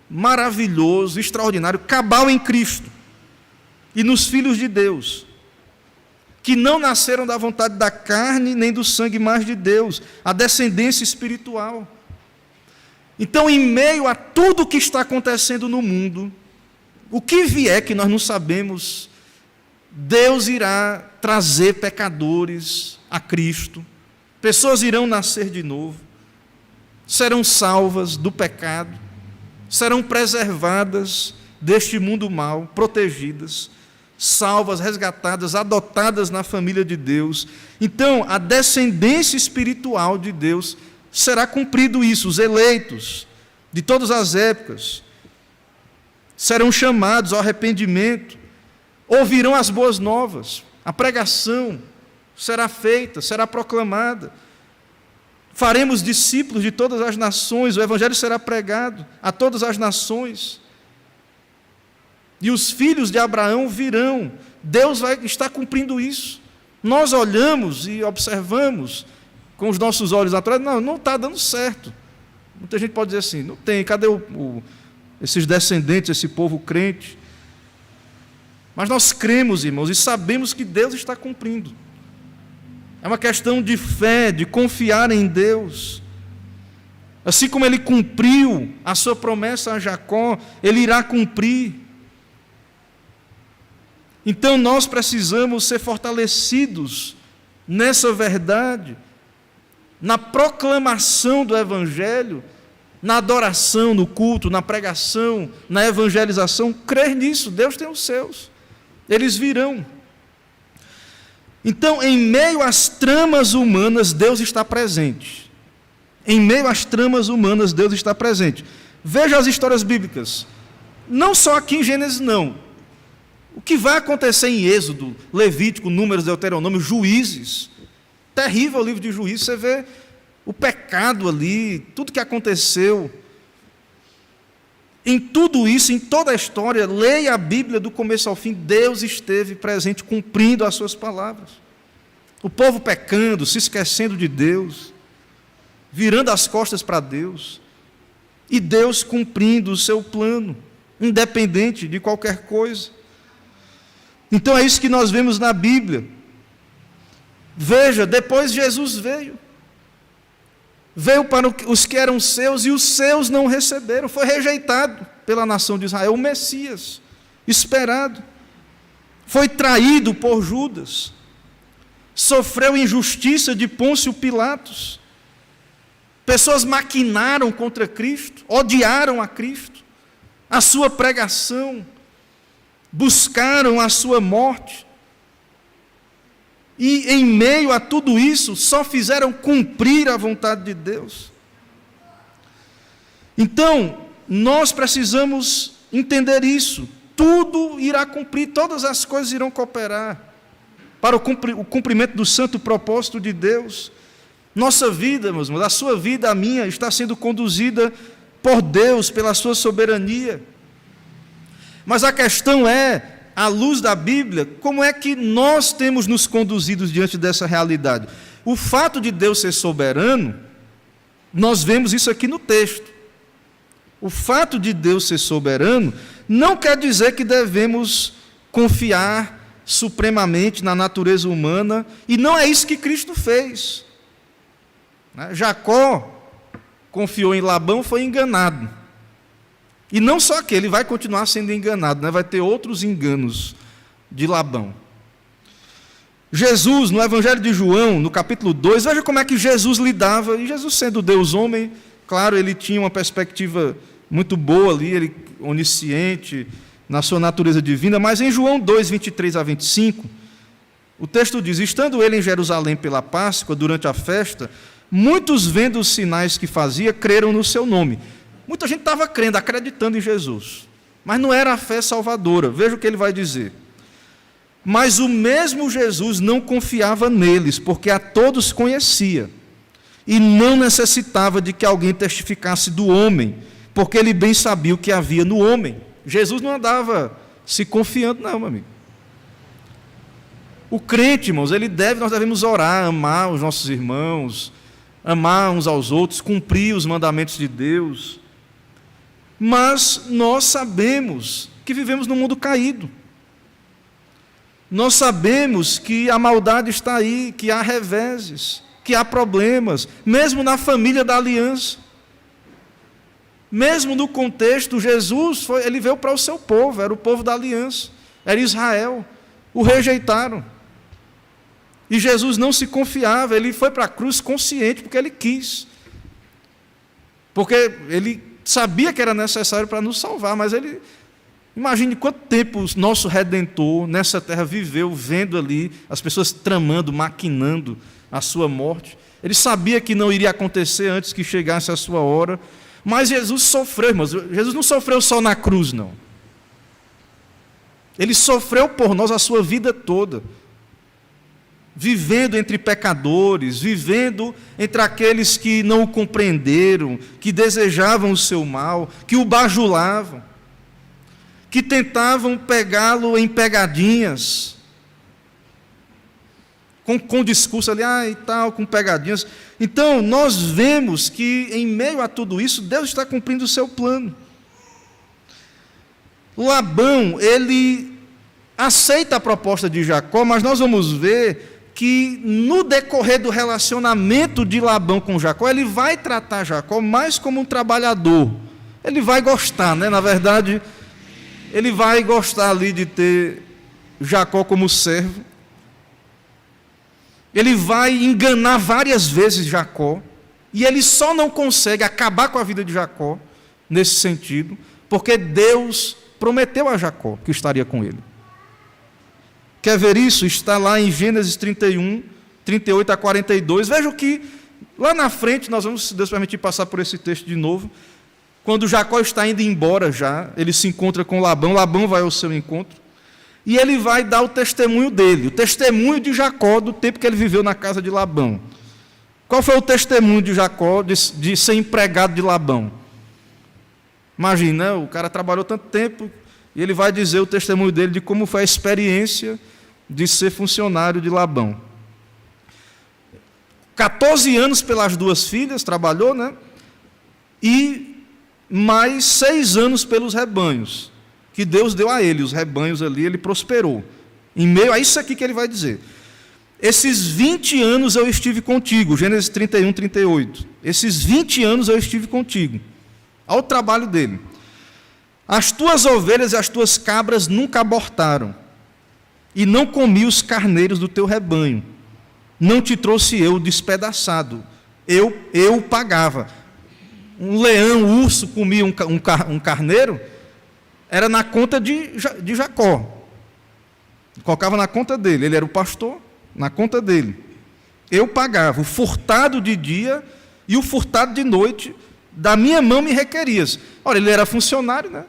maravilhoso, extraordinário, cabal em Cristo e nos filhos de Deus, que não nasceram da vontade da carne nem do sangue, mas de Deus, a descendência espiritual. Então, em meio a tudo o que está acontecendo no mundo, o que vier que nós não sabemos, Deus irá trazer pecadores a Cristo, pessoas irão nascer de novo, serão salvas do pecado, serão preservadas deste mundo mau, protegidas, salvas, resgatadas, adotadas na família de Deus. Então, a descendência espiritual de Deus será cumprido isso. Os eleitos de todas as épocas serão chamados ao arrependimento, ouvirão as boas novas, a pregação será feita, será proclamada. Faremos discípulos de todas as nações, o Evangelho será pregado a todas as nações. E os filhos de Abraão virão. Deus vai estar cumprindo isso. Nós olhamos e observamos com os nossos olhos naturais, não está dando certo. Muita gente pode dizer assim, não tem, cadê esses descendentes, esse povo crente? Mas nós cremos, irmãos, e sabemos que Deus está cumprindo. É uma questão de fé, de confiar em Deus. Assim como Ele cumpriu a sua promessa a Jacó, Ele irá cumprir. Então nós precisamos ser fortalecidos nessa verdade, na proclamação do Evangelho, na adoração, no culto, na pregação, na evangelização. Crer nisso, Deus tem os seus, eles virão. Então, em meio às tramas humanas, Deus está presente. Em meio às tramas humanas, Deus está presente. Veja as histórias bíblicas, não só aqui em Gênesis, não. O que vai acontecer em Êxodo, Levítico, Números, Deuteronômio, Juízes, terrível o livro de Juízes, você vê o pecado ali, tudo que aconteceu. Em tudo isso, em toda a história, leia a Bíblia do começo ao fim, Deus esteve presente, cumprindo as suas palavras. O povo pecando, se esquecendo de Deus, virando as costas para Deus, e Deus cumprindo o seu plano, independente de qualquer coisa. Então é isso que nós vemos na Bíblia. Veja, depois Jesus veio para os que eram seus, e os seus não receberam, foi rejeitado pela nação de Israel, o Messias, esperado, foi traído por Judas, sofreu injustiça de Pôncio Pilatos, pessoas maquinaram contra Cristo, odiaram a Cristo, a sua pregação, buscaram a sua morte, e em meio a tudo isso, só fizeram cumprir a vontade de Deus. Então, nós precisamos entender isso, tudo irá cumprir, todas as coisas irão cooperar para o cumprimento do santo propósito de Deus. Nossa vida, meus irmãos, a sua vida, a minha, está sendo conduzida por Deus, pela sua soberania. Mas a questão é, à luz da Bíblia, como é que nós temos nos conduzido diante dessa realidade? O fato de Deus ser soberano, nós vemos isso aqui no texto. O fato de Deus ser soberano não quer dizer que devemos confiar supremamente na natureza humana, e não é isso que Cristo fez. Jacó confiou em Labão, foi enganado. E não só aquele, ele vai continuar sendo enganado, vai ter outros enganos de Labão. Jesus, no Evangelho de João, no capítulo 2, veja como é que Jesus lidava, e Jesus sendo Deus homem, claro, ele tinha uma perspectiva muito boa ali, ele onisciente, na sua natureza divina, mas em João 2, 23 a 25, o texto diz, estando ele em Jerusalém pela Páscoa, durante a festa, muitos vendo os sinais que fazia, creram no seu nome. Muita gente estava crendo, acreditando em Jesus, mas não era a fé salvadora. Veja o que ele vai dizer. Mas o mesmo Jesus não confiava neles, porque a todos conhecia, e não necessitava de que alguém testificasse do homem, porque ele bem sabia o que havia no homem. Jesus não andava se confiando, não, meu amigo. O crente, irmãos, nós devemos orar, amar os nossos irmãos, amar uns aos outros, cumprir os mandamentos de Deus. Mas nós sabemos que vivemos num mundo caído. Nós sabemos que a maldade está aí, que há reveses, que há problemas, mesmo na família da aliança. Mesmo no contexto, Jesus ele veio para o seu povo, era o povo da aliança, era Israel, o rejeitaram. E Jesus não se confiava, ele foi para a cruz consciente, porque ele quis. Porque ele sabia que era necessário para nos salvar, mas ele, imagine quanto tempo o nosso Redentor nessa terra viveu, vendo ali as pessoas tramando, maquinando a sua morte. Ele sabia que não iria acontecer antes que chegasse a sua hora, mas Jesus sofreu, irmãos. Jesus não sofreu só na cruz, não. Ele sofreu por nós a sua vida toda. vivendo entre pecadores, vivendo entre aqueles que não o compreenderam, que desejavam o seu mal, que o bajulavam, que tentavam pegá-lo em pegadinhas, com discurso ali, e tal, com pegadinhas. Então, nós vemos que, em meio a tudo isso, Deus está cumprindo o seu plano. Labão, ele aceita a proposta de Jacó, mas nós vamos ver que, no decorrer do relacionamento de Labão com Jacó, ele vai tratar Jacó mais como um trabalhador. Ele vai gostar, né? Na verdade, ele vai gostar ali de ter Jacó como servo. Ele vai enganar várias vezes Jacó, e ele só não consegue acabar com a vida de Jacó, nesse sentido, porque Deus prometeu a Jacó que estaria com ele. Quer ver isso? Está lá em Gênesis 31, 38 a 42. Veja que lá na frente, nós vamos, se Deus permitir, passar por esse texto de novo. Quando Jacó está indo embora já, ele se encontra com Labão, Labão vai ao seu encontro, e ele vai dar o testemunho dele, o testemunho de Jacó, do tempo que ele viveu na casa de Labão. Qual foi o testemunho de Jacó de ser empregado de Labão? Imagina, o cara trabalhou tanto tempo, e ele vai dizer o testemunho dele de como foi a experiência de ser funcionário de Labão. 14 anos pelas duas filhas, trabalhou, né? E mais 6 anos pelos rebanhos, que Deus deu a ele, os rebanhos ali, ele prosperou. Em meio a isso aqui que ele vai dizer. Esses 20 anos eu estive contigo, Gênesis 31, 38. Esses 20 anos eu estive contigo. Ao trabalho dele. As tuas ovelhas e as tuas cabras nunca abortaram, e não comi os carneiros do teu rebanho. Não te trouxe eu despedaçado. Eu pagava. Um leão, um urso comia um carneiro, era na conta de Jacó. Colocava na conta dele. Ele era o pastor, na conta dele. Eu pagava. O furtado de dia e o furtado de noite, da minha mão me requerias. Ora, ele era funcionário, né?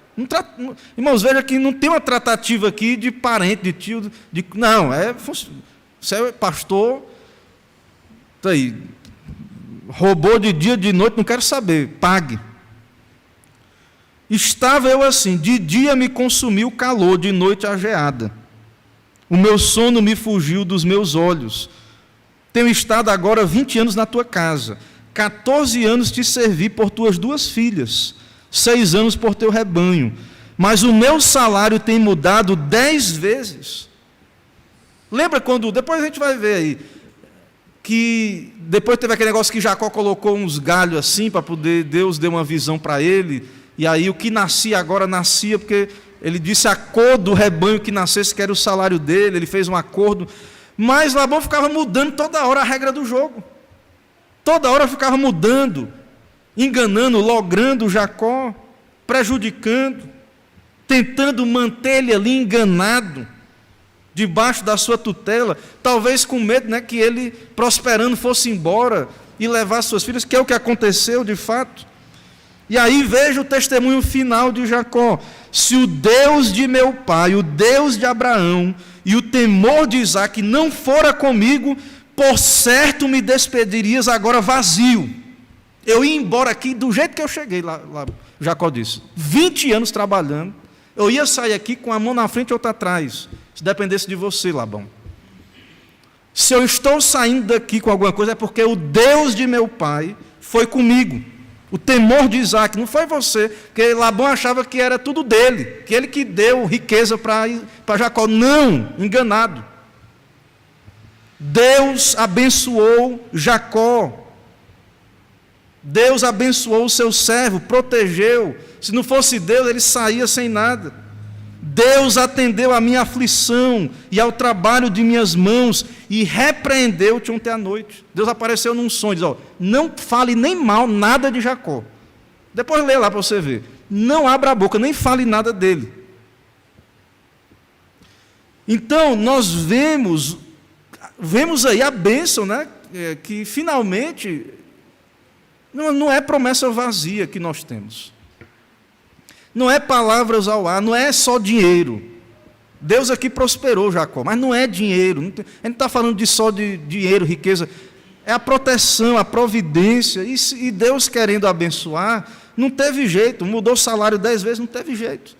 Irmãos, veja que não tem uma tratativa aqui de parente, de tio, não, você é pastor, tá aí, roubou de dia, de noite, não quero saber, pague. Estava eu assim, de dia me consumiu o calor, de noite a geada. O meu sono me fugiu dos meus olhos. Tenho estado agora 20 anos na tua casa. 14 anos te servi por tuas 2 filhas, 6 anos por teu rebanho, mas o meu salário tem mudado 10 vezes. Lembra quando, depois a gente vai ver aí, que depois teve aquele negócio que Jacó colocou uns galhos assim, para poder, Deus deu uma visão para ele, e aí o que nascia agora nascia, porque ele disse a cor do rebanho que nascesse, que era o salário dele, ele fez um acordo, mas Labão ficava mudando toda hora a regra do jogo. Toda hora ficava mudando, enganando, logrando Jacó, prejudicando, tentando manter ele ali enganado, debaixo da sua tutela, talvez com medo, né, que ele, prosperando, fosse embora e levasse suas filhas, que é o que aconteceu de fato. E aí veja o testemunho final de Jacó: se o Deus de meu pai, o Deus de Abraão e o temor de Isaque não fora comigo, por certo me despedirias agora vazio. Eu ia embora aqui do jeito que eu cheguei lá, Jacó disse. 20 anos trabalhando, eu ia sair aqui com a mão na frente e outra atrás, se dependesse de você, Labão. Se eu estou saindo daqui com alguma coisa, é porque o Deus de meu pai foi comigo. O temor de Isaque, não foi você, porque Labão achava que era tudo dele, que ele que deu riqueza para Jacó. Não, enganado. Deus abençoou Jacó. Deus abençoou o seu servo, protegeu. Se não fosse Deus, ele saía sem nada. Deus atendeu à minha aflição e ao trabalho de minhas mãos e repreendeu-te ontem à noite. Deus apareceu num sonho e diz: não fale nem mal nada de Jacó. Depois lê lá para você ver. Não abra a boca, nem fale nada dele. Então, nós vemos aí a bênção, né? Que finalmente não é promessa vazia que nós temos. Não é palavras ao ar, não é só dinheiro. Deus aqui prosperou Jacó, mas não é dinheiro, a gente não está falando só de dinheiro, riqueza, é a proteção, a providência, e Deus querendo abençoar, não teve jeito, mudou o salário 10 vezes, não teve jeito.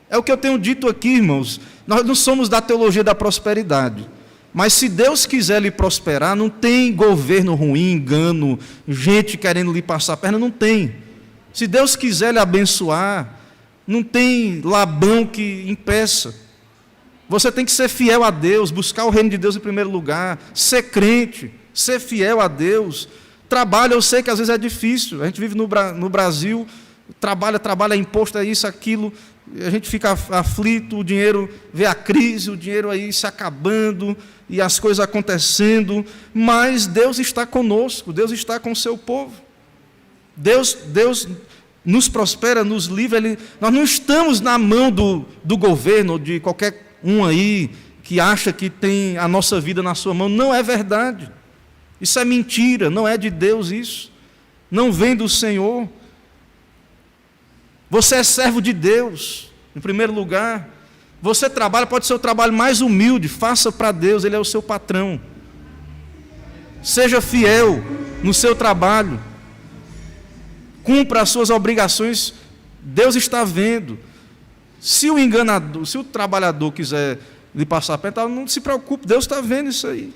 É o que eu tenho dito aqui, irmãos, nós não somos da teologia da prosperidade, mas se Deus quiser lhe prosperar, não tem governo ruim, engano, gente querendo lhe passar a perna, não tem. Se Deus quiser lhe abençoar, não tem Labão que impeça. Você tem que ser fiel a Deus, buscar o reino de Deus em primeiro lugar, ser crente, ser fiel a Deus. Trabalho, eu sei que às vezes é difícil, a gente vive no Brasil, trabalha, imposto, é isso, aquilo, a gente fica aflito, o dinheiro, vê a crise, o dinheiro aí se acabando, e as coisas acontecendo, mas Deus está conosco, Deus está com o seu povo. Deus nos prospera, nos livra, nós não estamos na mão do governo, de qualquer um aí, que acha que tem a nossa vida na sua mão. Não é verdade. Isso é mentira, não é de Deus isso. Não vem do Senhor. Você é servo de Deus, em primeiro lugar. Você trabalha, pode ser o trabalho mais humilde, faça para Deus, Ele é o seu patrão. Seja fiel no seu trabalho. Cumpra as suas obrigações, Deus está vendo. Se o trabalhador quiser lhe passar a perna, não se preocupe, Deus está vendo isso aí.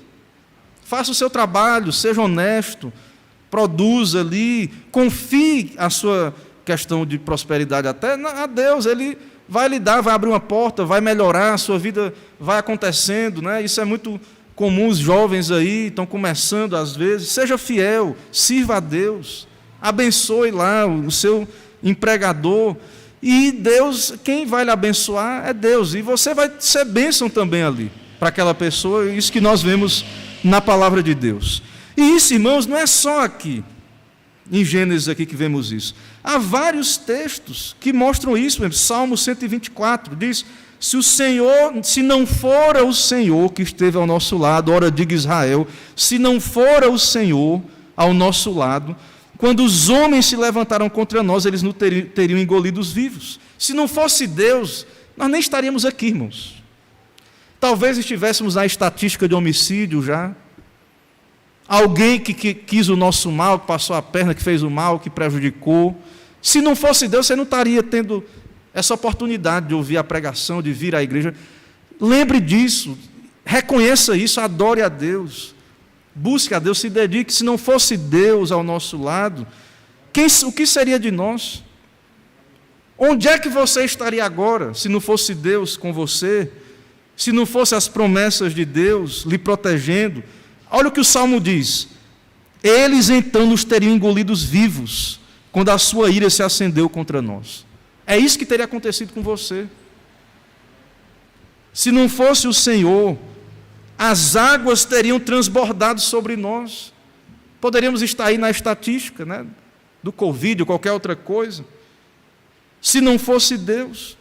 Faça o seu trabalho, seja honesto, produza ali, confie a sua questão de prosperidade até a Deus, Ele vai lhe dar, vai abrir uma porta, vai melhorar, a sua vida vai acontecendo, né? Isso é muito comum, os jovens aí estão começando às vezes. Seja fiel, sirva a Deus, abençoe lá o seu empregador, e Deus, quem vai lhe abençoar é Deus, e você vai ser bênção também ali, para aquela pessoa, isso que nós vemos na palavra de Deus. E isso, irmãos, não é só aqui, em Gênesis aqui que vemos isso. Há vários textos que mostram isso, mesmo. Salmo 124 diz: se não fora o Senhor que esteve ao nosso lado, ora diga Israel, se não fora o Senhor ao nosso lado, quando os homens se levantaram contra nós, eles nos teriam engolidos vivos. Se não fosse Deus, nós nem estaríamos aqui, irmãos. Talvez estivéssemos na estatística de homicídio já. Alguém que quis o nosso mal, que passou a perna, que fez o mal, que prejudicou. Se não fosse Deus, você não estaria tendo essa oportunidade de ouvir a pregação, de vir à igreja. Lembre disso, reconheça isso, adore a Deus. Busque a Deus, se dedique. Se não fosse Deus ao nosso lado, o que seria de nós? Onde é que você estaria agora, se não fosse Deus com você? Se não fossem as promessas de Deus lhe protegendo? Olha o que o Salmo diz: eles então nos teriam engolidos vivos, quando a sua ira se acendeu contra nós. É isso que teria acontecido com você. Se não fosse o Senhor, as águas teriam transbordado sobre nós. Poderíamos estar aí na estatística, né, do Covid ou qualquer outra coisa. Se não fosse Deus,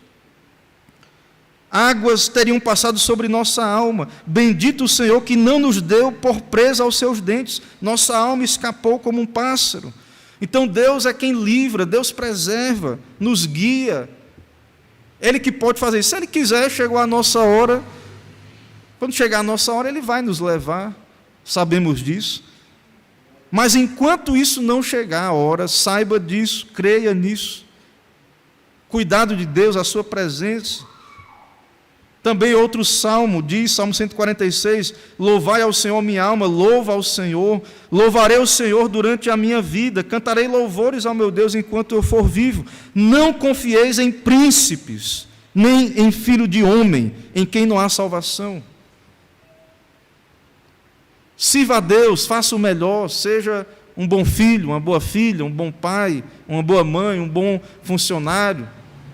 águas teriam passado sobre nossa alma. Bendito o Senhor que não nos deu por presa aos seus dentes. Nossa alma escapou como um pássaro. Então Deus é quem livra, Deus preserva, nos guia. Ele que pode fazer isso. Se Ele quiser, chegou a nossa hora. Quando chegar a nossa hora, Ele vai nos levar, sabemos disso. Mas enquanto isso não chegar a hora, saiba disso, creia nisso. Cuidado de Deus, a sua presença. Também outro salmo diz, Salmo 146, louvai ao Senhor minha alma, louva ao Senhor, louvarei o Senhor durante a minha vida, cantarei louvores ao meu Deus enquanto eu for vivo. Não confieis em príncipes, nem em filho de homem, em quem não há salvação. Sirva a Deus, faça o melhor, seja um bom filho, uma boa filha, um bom pai, uma boa mãe, um bom funcionário,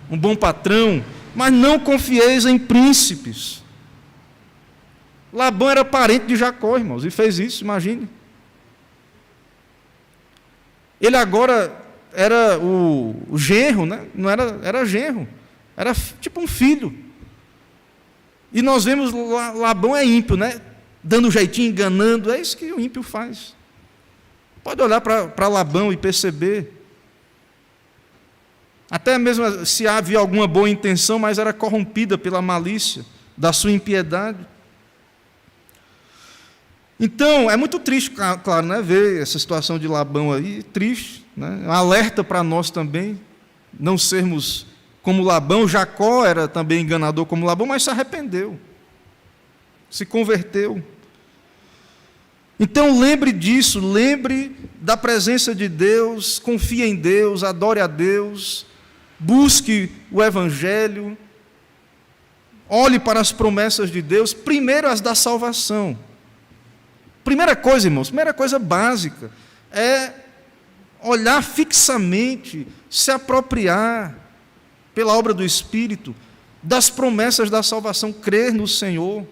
um bom patrão, mas não confieis em príncipes. Labão era parente de Jacó, irmãos, e fez isso, imagine. Ele agora era o genro, né? Não era genro, era tipo um filho. E nós vemos Labão é ímpio, né? Dando um jeitinho, enganando, é isso que o ímpio faz. Pode olhar para Labão e perceber. até mesmo se havia alguma boa intenção, mas era corrompida pela malícia da sua impiedade. Então, é muito triste, claro, né, ver essa situação de Labão aí, triste, né, um alerta para nós também, não sermos como Labão. Jacó era também enganador como Labão, mas se arrependeu, se converteu. Então, lembre disso, lembre da presença de Deus, confie em Deus, adore a Deus, busque o Evangelho, olhe para as promessas de Deus, primeiro as da salvação. Primeira coisa, irmãos, primeira coisa básica, é olhar fixamente, se apropriar, pela obra do Espírito, das promessas da salvação, crer no Senhor.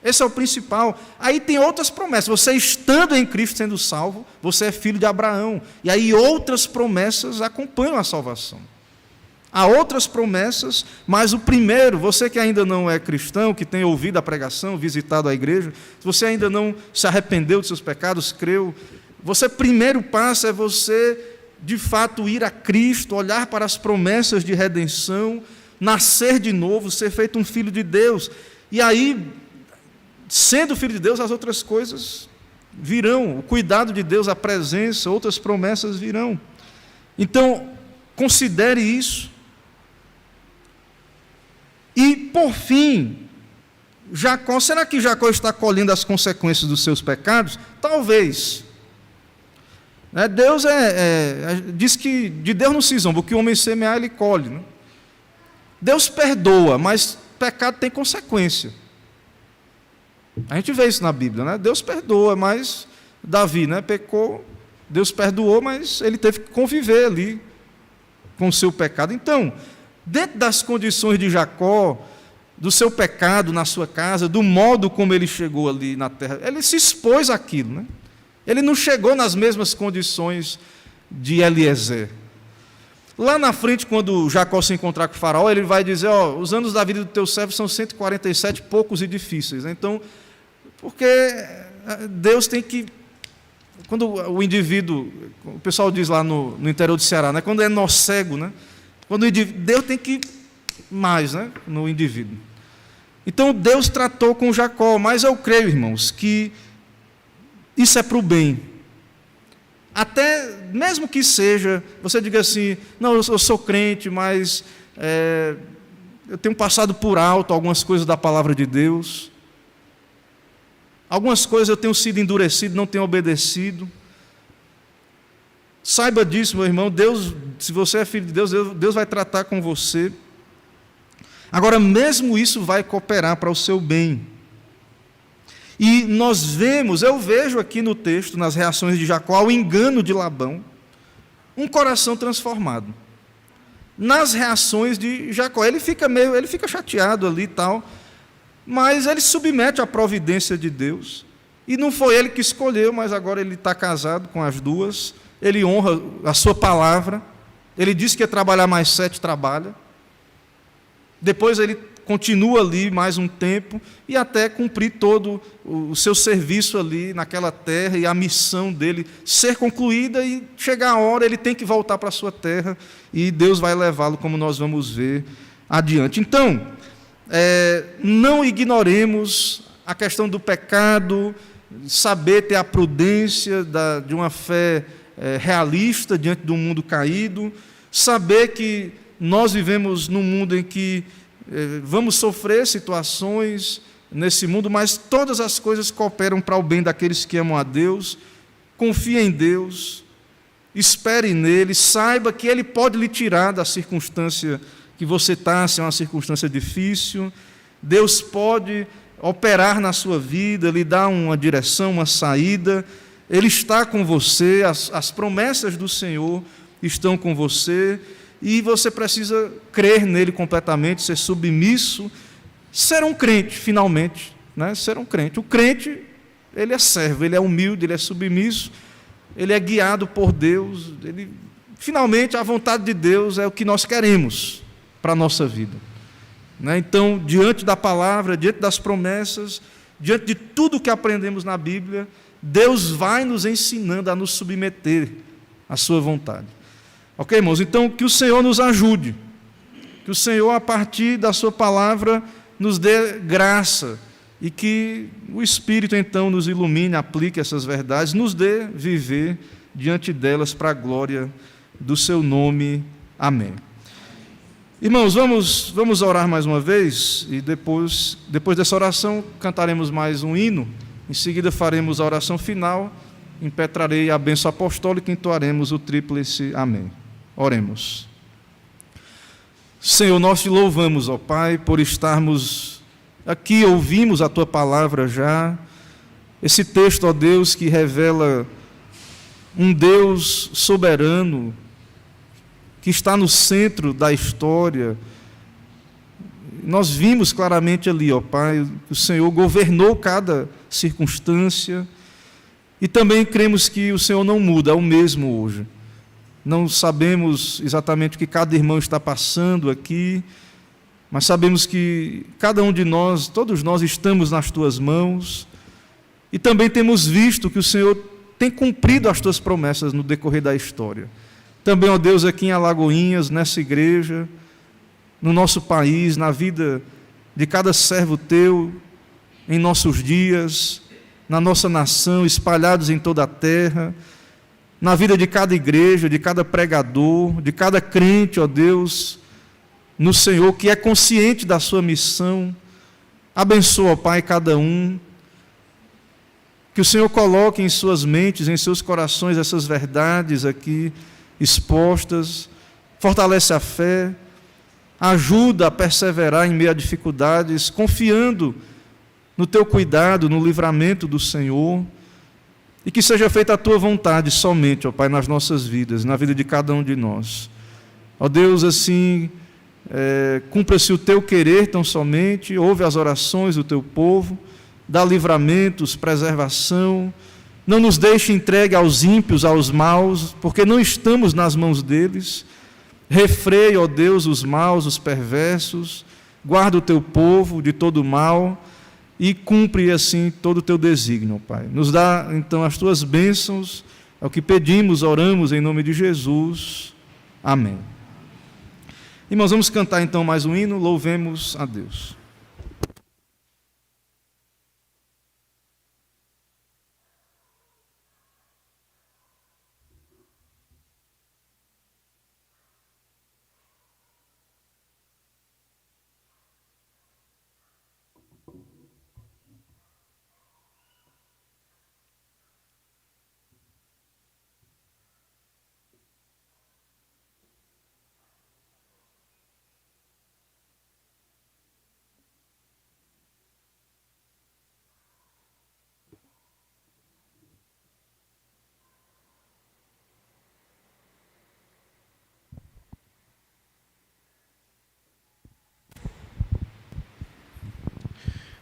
Esse é o principal. Aí tem outras promessas. Você estando em Cristo, sendo salvo, você é filho de Abraão. E aí outras promessas acompanham a salvação. Há outras promessas, mas o primeiro, você que ainda não é cristão, que tem ouvido a pregação, visitado a igreja, se você ainda não se arrependeu de seus pecados, creu, você primeiro passo é você, de fato, ir a Cristo, olhar para as promessas de redenção, nascer de novo, ser feito um filho de Deus. E aí, sendo filho de Deus, as outras coisas virão, o cuidado de Deus, a presença, outras promessas virão. Então, considere isso. E, por fim, Jacó, será que Jacó está colhendo as consequências dos seus pecados? Talvez. Deus diz que de Deus não se zomba, o que o homem semear, ele colhe. Né? Deus perdoa, mas pecado tem consequência. A gente vê isso na Bíblia, né? Deus perdoa, mas Davi, né, pecou, Deus perdoou, mas ele teve que conviver ali com o seu pecado. Então, dentro das condições de Jacó, do seu pecado na sua casa, do modo como ele chegou ali na terra, ele se expôs àquilo, né? Ele não chegou nas mesmas condições de Eliezer. Lá na frente, quando Jacó se encontrar com o faraó, ele vai dizer, os anos da vida do teu servo são 147, poucos e difíceis. Então, porque Deus tem que... Quando o indivíduo, o pessoal diz lá no interior do Ceará, né, quando é nó cego, né, quando o indivíduo, Deus tem que mais, né, no indivíduo. Então, Deus tratou com Jacó, mas eu creio, irmãos, que isso é para o bem. Até, mesmo que seja, você diga assim, não, eu sou crente, mas eu tenho passado por alto algumas coisas da palavra de Deus. Algumas coisas eu tenho sido endurecido, não tenho obedecido. Saiba disso, meu irmão, Deus, se você é filho de Deus, Deus vai tratar com você. Agora, mesmo isso vai cooperar para o seu bem. E eu vejo aqui no texto, nas reações de Jacó, ao engano de Labão, um coração transformado. Nas reações de Jacó, ele fica chateado ali e tal, mas ele submete à providência de Deus. E não foi ele que escolheu, mas agora ele está casado com as duas, ele honra a sua palavra, ele disse que ia trabalhar mais 7, trabalha. Depois ele continua ali mais um tempo e até cumprir todo o seu serviço ali naquela terra e a missão dele ser concluída e chegar a hora, ele tem que voltar para a sua terra e Deus vai levá-lo, como nós vamos ver adiante. Então, não ignoremos a questão do pecado, saber ter a prudência de uma fé realista diante do mundo caído, saber que nós vivemos num mundo em que vamos sofrer situações nesse mundo, mas todas as coisas cooperam para o bem daqueles que amam a Deus. Confie em Deus, espere nele, saiba que Ele pode lhe tirar da circunstância que você está, se é uma circunstância difícil. Deus pode operar na sua vida, lhe dar uma direção, uma saída. Ele está com você, as promessas do Senhor estão com você, e você precisa crer nele completamente, ser submisso, ser um crente, finalmente, né? Ser um crente. O crente, ele é servo, ele é humilde, ele é submisso, ele é guiado por Deus, finalmente a vontade de Deus é o que nós queremos para a nossa vida. Né? Então, diante da palavra, diante das promessas, diante de tudo que aprendemos na Bíblia, Deus vai nos ensinando a nos submeter à sua vontade. Ok, irmãos? Então, que o Senhor nos ajude. Que o Senhor, a partir da sua palavra, nos dê graça. E que o Espírito, então, nos ilumine, aplique essas verdades, nos dê viver diante delas para a glória do seu nome. Amém. Irmãos, vamos orar mais uma vez, e depois dessa oração cantaremos mais um hino. Em seguida faremos a oração final, impetrarei a bênção apostólica e entoaremos o tríplice amém. Oremos. Senhor, nós te louvamos, ó Pai, por estarmos aqui, ouvimos a tua palavra já, esse texto, ó Deus, que revela um Deus soberano, que está no centro da história. Nós vimos claramente ali, ó Pai, que o Senhor governou cada circunstância, e também cremos que o Senhor não muda, é o mesmo hoje. Não sabemos exatamente o que cada irmão está passando aqui, mas sabemos que cada um de nós, todos nós estamos nas tuas mãos, e também temos visto que o Senhor tem cumprido as tuas promessas no decorrer da história. Também, ó Deus, aqui em Alagoinhas, nessa igreja, no nosso país, na vida de cada servo teu, em nossos dias, na nossa nação, espalhados em toda a terra, na vida de cada igreja, de cada pregador, de cada crente, ó Deus, no Senhor, que é consciente da sua missão. Abençoa, ó Pai, cada um. Que o Senhor coloque em suas mentes, em seus corações, essas verdades aqui expostas. Fortalece a fé, ajuda a perseverar em meio a dificuldades, confiando no teu cuidado, no livramento do Senhor, e que seja feita a tua vontade somente, ó Pai, nas nossas vidas, na vida de cada um de nós. Ó Deus, assim, cumpra-se o teu querer tão somente, ouve as orações do teu povo, dá livramentos, preservação, não nos deixe entregue aos ímpios, aos maus, porque não estamos nas mãos deles. Refreia, ó Deus, os maus, os perversos, guarda o teu povo de todo mal e cumpre assim todo o teu desígnio, Pai. Nos dá então as tuas bênçãos, é o que pedimos, oramos em nome de Jesus. Amém. Irmãos, vamos cantar então mais um hino, louvemos a Deus.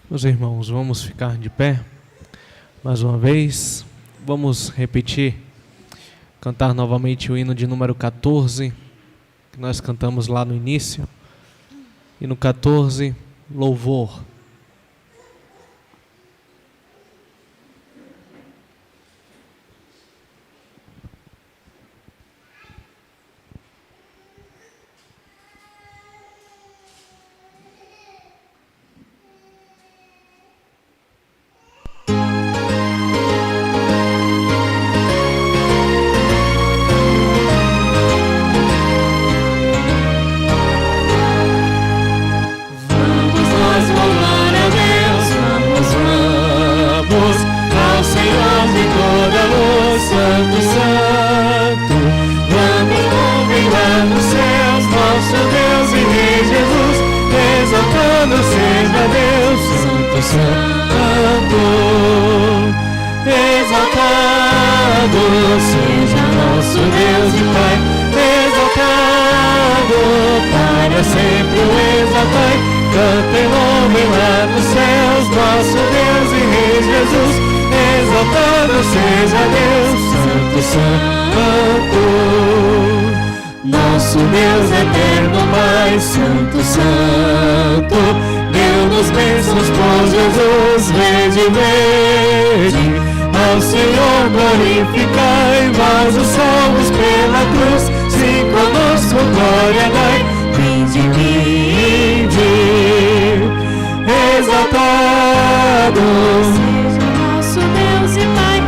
Meus irmãos, vamos ficar de pé mais uma vez. Vamos repetir, cantar novamente o hino de número 14, que nós cantamos lá no início. Hino 14, louvor. Ao Senhor glorificai, vós os salvos pela cruz, seja nosso Deus e Pai,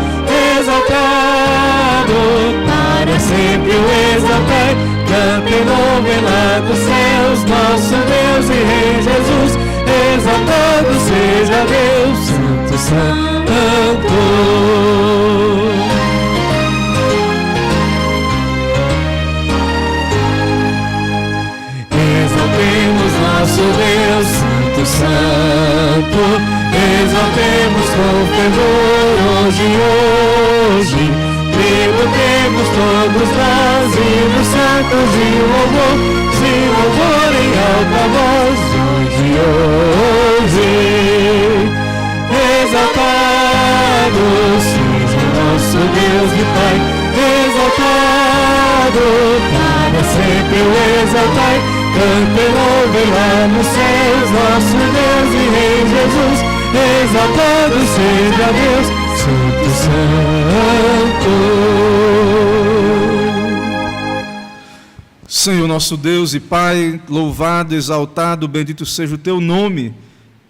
exaltado, para sempre o exaltai. Cantem louvem lá dos céus, nosso Deus e Rei Jesus. Exaltado seja Deus, Santo, Santo. Exaltemos nosso Deus, Santo, Santo. Exaltemos com fervor hoje. Tributemos todos nós, hinos santos e louvor em alta voz, hoje. Exaltado seja nosso Deus e Pai, exaltado, para sempre o exaltai. Cantem louvem lá nos céus, nosso Deus e Rei Jesus. Exaltado seja Deus, Santo, Santo. Senhor nosso Deus e Pai, louvado, exaltado, bendito seja o Teu nome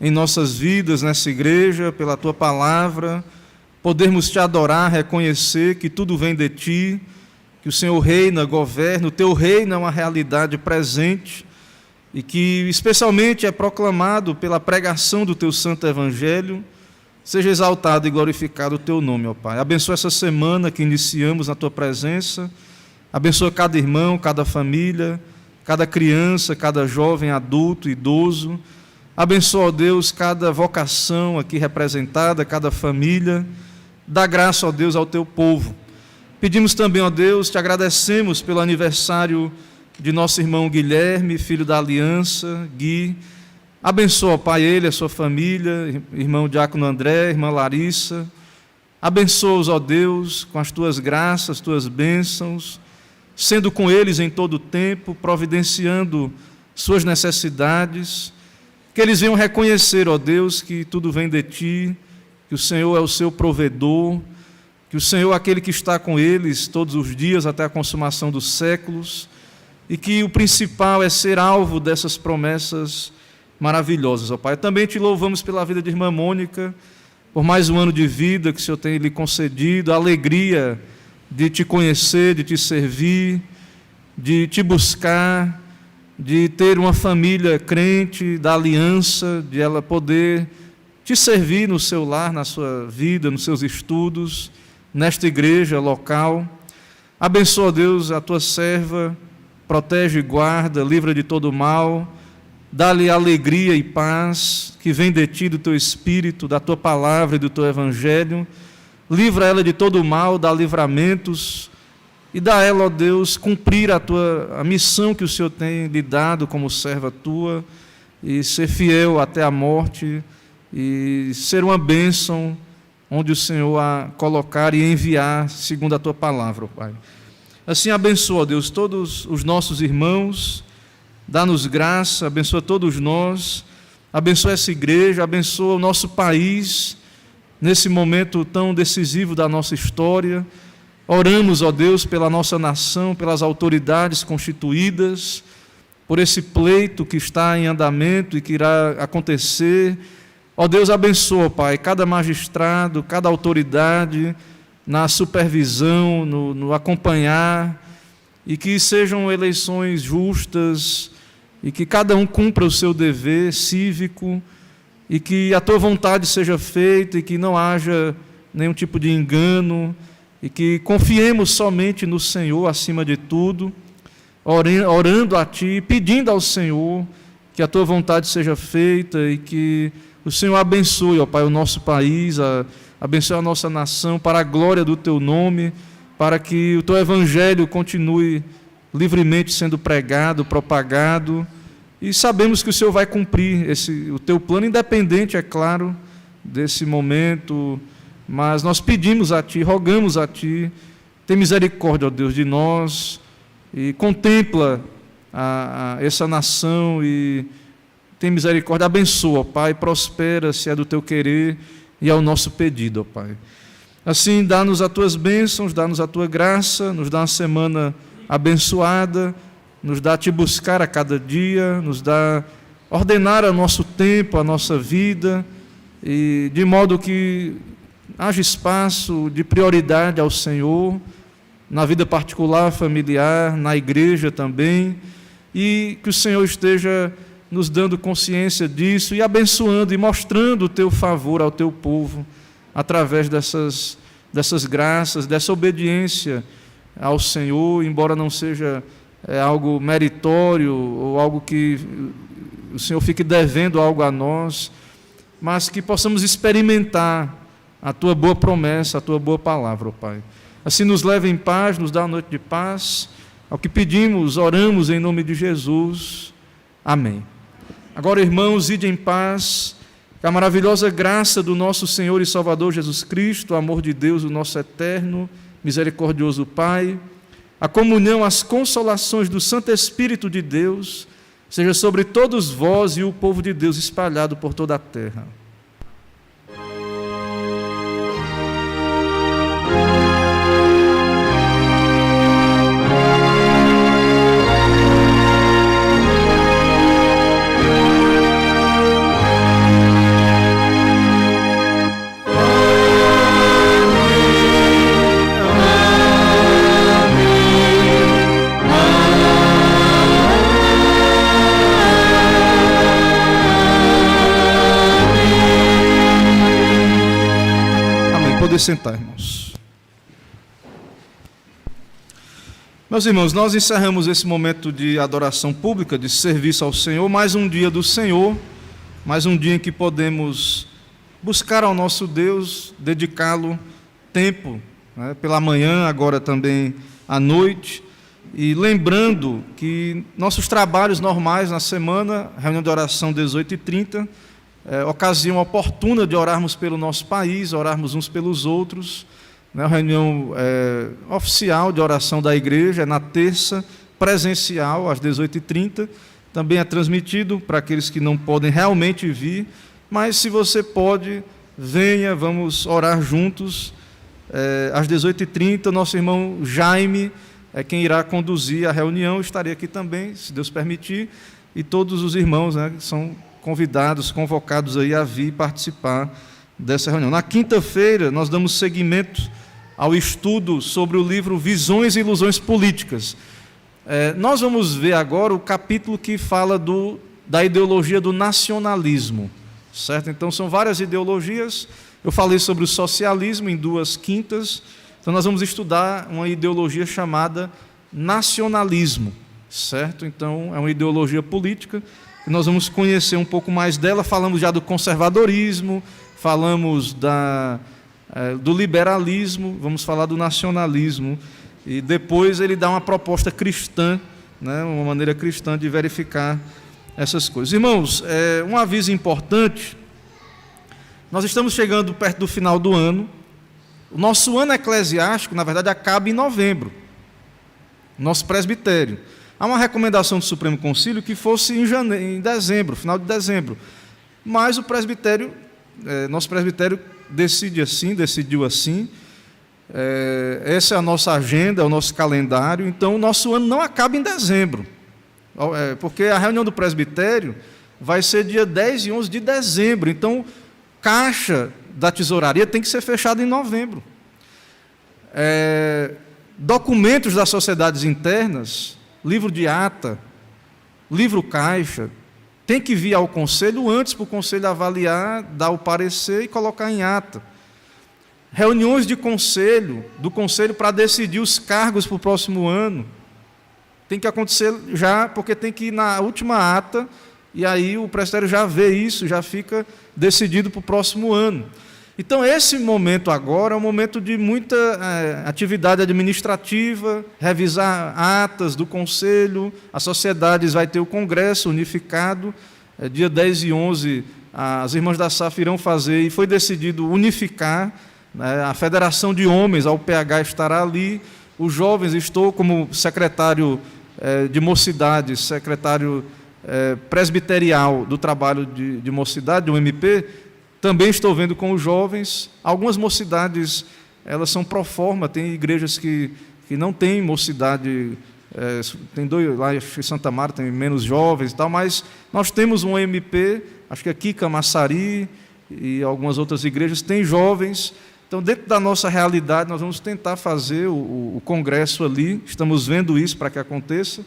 em nossas vidas, nessa igreja, pela Tua palavra, podermos Te adorar, reconhecer que tudo vem de Ti, que o Senhor reina, governa, o Teu reino é uma realidade presente e que especialmente é proclamado pela pregação do Teu santo Evangelho. Seja exaltado e glorificado o Teu nome, ó Pai. Abençoa essa semana que iniciamos na Tua presença. Abençoa cada irmão, cada família, cada criança, cada jovem, adulto, idoso. Abençoa, ó Deus, cada vocação aqui representada, cada família. Dá graça, ó Deus, ao Teu povo. Pedimos também, ó Deus, Te agradecemos pelo aniversário de nosso irmão Guilherme, filho da Aliança, Gui. Abençoa, ó Pai, ele, a sua família, irmão Diácono André, irmã Larissa. Abençoa-os, ó Deus, com as Tuas graças, Tuas bênçãos, sendo com eles em todo o tempo, providenciando suas necessidades, que eles venham reconhecer, ó Deus, que tudo vem de Ti, que o Senhor é o seu provedor, que o Senhor é aquele que está com eles todos os dias até a consumação dos séculos, e que o principal é ser alvo dessas promessas maravilhosas, ó Pai. Também Te louvamos pela vida de irmã Mônica, por mais um ano de vida que o Senhor tem lhe concedido, a alegria de Te conhecer, de Te servir, de Te buscar, de ter uma família crente, da aliança, de ela poder Te servir no seu lar, na sua vida, nos seus estudos, nesta igreja local. Abençoa, Deus, a Tua serva, protege e guarda, livra de todo mal, dá-lhe alegria e paz que vem de Ti, do Teu Espírito, da Tua palavra e do Teu Evangelho. Livra ela de todo mal, dá livramentos e dá a ela, ó Deus, cumprir a missão que o Senhor tem lhe dado como serva Tua e ser fiel até a morte e ser uma bênção onde o Senhor a colocar e enviar segundo a Tua palavra, ó Pai. Assim abençoa, ó Deus, todos os nossos irmãos, dá-nos graça, abençoa todos nós, abençoa essa igreja, abençoa o nosso país, nesse momento tão decisivo da nossa história. Oramos, ó Deus, pela nossa nação, pelas autoridades constituídas, por esse pleito que está em andamento e que irá acontecer. Ó Deus, abençoa, Pai, cada magistrado, cada autoridade, na supervisão, no acompanhar, e que sejam eleições justas, e que cada um cumpra o seu dever cívico, e que a Tua vontade seja feita, e que não haja nenhum tipo de engano, e que confiemos somente no Senhor acima de tudo, orando a Ti, pedindo ao Senhor que a Tua vontade seja feita, e que o Senhor abençoe, ó Pai, o nosso país, abençoe a nossa nação, para a glória do Teu nome, para que o Teu Evangelho continue livremente sendo pregado, propagado, e sabemos que o Senhor vai cumprir o Teu plano, independente, é claro, desse momento, mas nós pedimos a Ti, rogamos a Ti, tem misericórdia, ó Deus, de nós, e contempla essa nação, e tem misericórdia, abençoa, ó Pai, prospera, se é do Teu querer, e é o nosso pedido, ó Pai. Assim, dá-nos as Tuas bênçãos, dá-nos a Tua graça, nos dá uma semana abençoada, nos dá Te buscar a cada dia, nos dá ordenar o nosso tempo, a nossa vida, e de modo que haja espaço de prioridade ao Senhor, na vida particular, familiar, na igreja também, e que o Senhor esteja nos dando consciência disso e abençoando e mostrando o teu favor ao teu povo, através dessas graças, dessa obediência ao Senhor, embora não seja algo meritório ou algo que o Senhor fique devendo algo a nós, mas que possamos experimentar a tua boa promessa, a tua boa palavra, ó Pai. Assim nos leva em paz, nos dá uma noite de paz. Ao que pedimos, oramos em nome de Jesus. Amém. Agora, irmãos, ide em paz, que a maravilhosa graça do nosso Senhor e Salvador Jesus Cristo, o amor de Deus, o nosso eterno, misericordioso Pai, a comunhão, as consolações do Santo Espírito de Deus, seja sobre todos vós e o povo de Deus espalhado por toda a terra. Sentar, irmãos. Meus irmãos, nós encerramos esse momento de adoração pública, de serviço ao Senhor, mais um dia do Senhor, mais um dia em que podemos buscar ao nosso Deus, dedicá-lo tempo, né, pela manhã, agora também à noite, e lembrando que nossos trabalhos normais na semana, reunião de oração 18h30, ocasião oportuna de orarmos pelo nosso país, orarmos uns pelos outros, né? A reunião oficial de oração da igreja é na terça, presencial, às 18h30, também é transmitido para aqueles que não podem realmente vir, mas se você pode, venha, vamos orar juntos, às 18h30, nosso irmão Jaime é quem irá conduzir a reunião, estarei aqui também, se Deus permitir, e todos os irmãos, né, que são convidados, convocados aí a vir participar dessa reunião. Na quinta-feira, nós damos seguimento ao estudo sobre o livro Visões e Ilusões Políticas. Nós vamos ver agora o capítulo que fala da ideologia do nacionalismo, certo? Então, são várias ideologias. Eu falei sobre o socialismo em 2 quintas, então nós vamos estudar uma ideologia chamada nacionalismo, certo? Então, é uma ideologia política. Nós vamos conhecer um pouco mais dela. Falamos já do conservadorismo, falamos do liberalismo, vamos falar do nacionalismo, e depois ele dá uma proposta cristã, né, uma maneira cristã de verificar essas coisas. Irmãos, um aviso importante: nós estamos chegando perto do final do ano. O nosso ano eclesiástico, na verdade, acaba em novembro, nosso presbitério. Há uma recomendação do Supremo Concílio que fosse em dezembro, final de dezembro. Mas o presbitério, nosso presbitério decidiu assim. Essa é a nossa agenda, é o nosso calendário. Então, o nosso ano não acaba em dezembro. Porque a reunião do presbitério vai ser dia 10 e 11 de dezembro. Então, caixa da tesouraria tem que ser fechada em novembro. Documentos das sociedades internas, livro de ata, livro caixa, tem que vir ao conselho antes para o conselho avaliar, dar o parecer e colocar em ata. Reuniões do conselho para decidir os cargos para o próximo ano, tem que acontecer já, porque tem que ir na última ata, e aí o presbitério já vê isso, já fica decidido para o próximo ano. Então, esse momento agora é um momento de muita atividade administrativa, revisar atas do conselho. As sociedades vai ter o congresso unificado, dia 10 e 11, as irmãs da SAF irão fazer, e foi decidido unificar, né, a Federação de Homens, a UPH estará ali, os jovens, estou como secretário de mocidade, secretário presbiterial do trabalho de mocidade, do MP. Também estou vendo com os jovens. Algumas mocidades, elas são pro forma, tem igrejas que não têm mocidade, tem 2, lá em Santa Marta tem menos jovens e tal, mas nós temos um MP, acho que aqui, Camaçari, e algumas outras igrejas têm jovens. Então, dentro da nossa realidade, nós vamos tentar fazer o congresso ali, estamos vendo isso para que aconteça,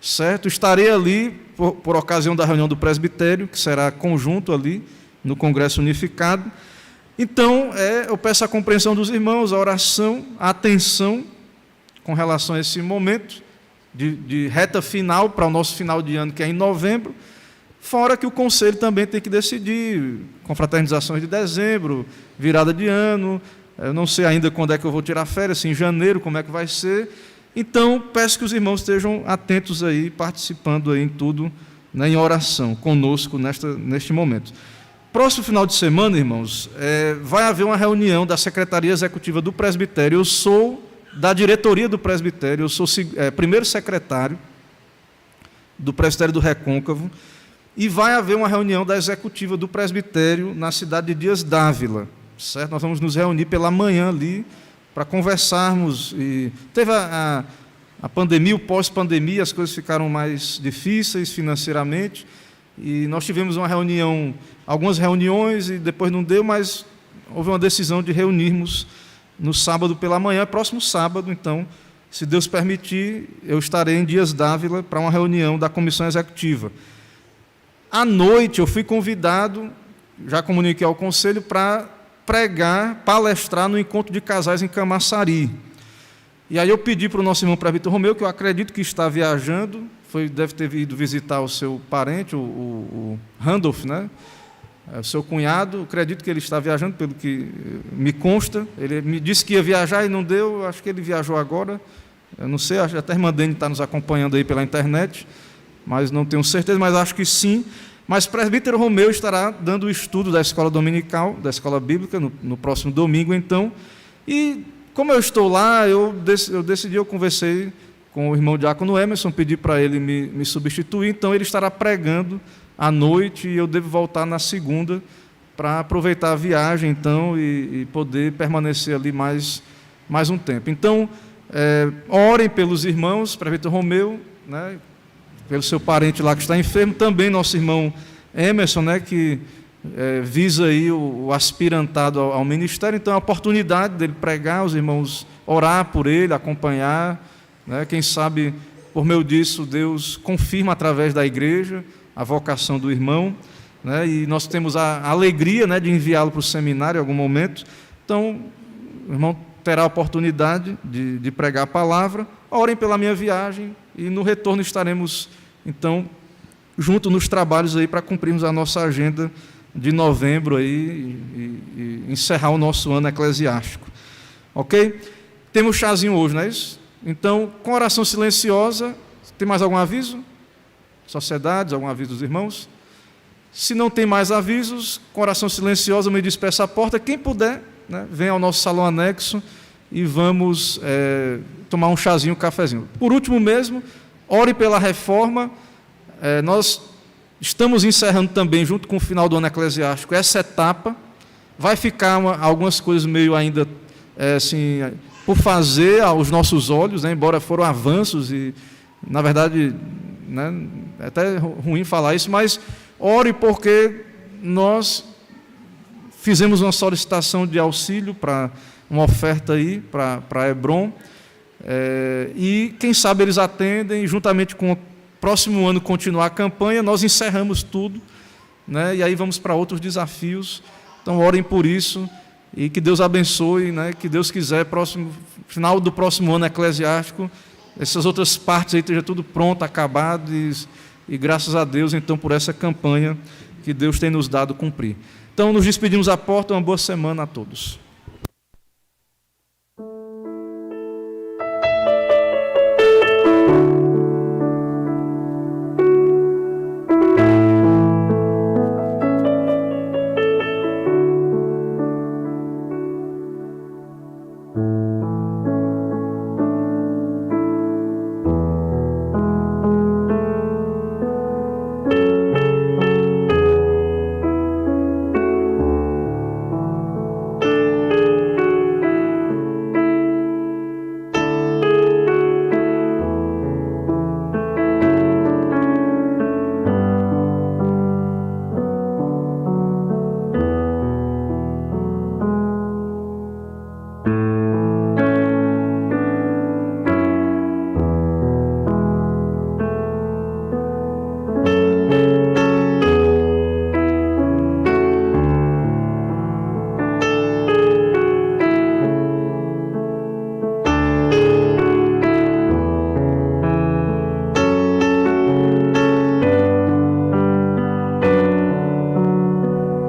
certo? Estarei ali por ocasião da reunião do presbitério, que será conjunto ali no Congresso Unificado. Então, eu peço a compreensão dos irmãos, a oração, a atenção com relação a esse momento de reta final para o nosso final de ano, que é em novembro, fora que o Conselho também tem que decidir, confraternizações de dezembro, virada de ano, eu não sei ainda quando é que eu vou tirar férias, se em janeiro, como é que vai ser. Então, peço que os irmãos estejam atentos aí, participando aí em tudo, né, em oração conosco neste momento. Próximo final de semana, irmãos, vai haver uma reunião da Secretaria Executiva do Presbitério. Eu sou da diretoria do Presbitério, eu sou primeiro secretário do Presbitério do Recôncavo, e vai haver uma reunião da Executiva do Presbitério na cidade de Dias d'Ávila, certo? Nós vamos nos reunir pela manhã ali para conversarmos. E teve a pandemia, o pós-pandemia, as coisas ficaram mais difíceis financeiramente, e nós tivemos uma reunião, algumas reuniões, e depois não deu, mas houve uma decisão de reunirmos no sábado pela manhã, próximo sábado. Então, se Deus permitir, eu estarei em Dias d'Ávila para uma reunião da Comissão Executiva. À noite, eu fui convidado, já comuniquei ao Conselho, para pregar, palestrar no encontro de casais em Camaçari. E aí eu pedi para o nosso irmão presbítero Romeu, que eu acredito que está viajando, deve ter ido visitar o seu parente, o Randolph, né? O seu cunhado, acredito que ele está viajando, pelo que me consta. Ele me disse que ia viajar e não deu, acho que ele viajou agora. Eu não sei, acho que até a irmã Dene está nos acompanhando aí pela internet, mas não tenho certeza, mas acho que sim. Mas o presbítero Romeu estará dando o estudo da escola dominical, da escola bíblica, no próximo domingo, então. E como eu estou lá, eu conversei com o irmão Diácono Emerson, pedi para ele me substituir, então ele estará pregando à noite, e eu devo voltar na segunda para aproveitar a viagem, então, e poder permanecer ali mais um tempo. Então, orem pelos irmãos, presbítero Romeu, né, pelo seu parente lá que está enfermo, também nosso irmão Emerson, né, que visa aí o aspirantado ao ministério. Então, é a oportunidade dele pregar, os irmãos orar por ele, acompanhar, né, quem sabe, por meio disso, Deus confirma através da igreja a vocação do irmão, né, e nós temos a alegria, né, de enviá-lo para o seminário em algum momento. Então, o irmão terá a oportunidade de pregar a palavra. Orem pela minha viagem, e no retorno estaremos, então, juntos nos trabalhos aí para cumprirmos a nossa agenda de novembro aí, e encerrar o nosso ano eclesiástico. Ok? Temos chazinho hoje, não é isso? Então, com oração silenciosa, tem mais algum aviso? Sociedades, algum aviso dos irmãos? Se não tem mais avisos, com oração silenciosa, eu me despeço à porta. Quem puder, né, venha ao nosso salão anexo e vamos tomar um chazinho, um cafezinho. Por último mesmo, ore pela reforma. Nós estamos encerrando também, junto com o final do ano eclesiástico, essa etapa. Vai ficar algumas coisas meio ainda assim, por fazer aos nossos olhos, né, embora foram avanços e, na verdade, né, é até ruim falar isso, mas ore, porque nós fizemos uma solicitação de auxílio para uma oferta aí para Hebron, e quem sabe eles atendem, e juntamente com o próximo ano continuar a campanha, nós encerramos tudo, né, e aí vamos para outros desafios. Então orem por isso, e que Deus abençoe, né, que Deus quiser, final do próximo ano eclesiástico, essas outras partes aí esteja tudo pronto, acabado, e graças a Deus, então, por essa campanha que Deus tem nos dado cumprir. Então, nos despedimos à porta, uma boa semana a todos.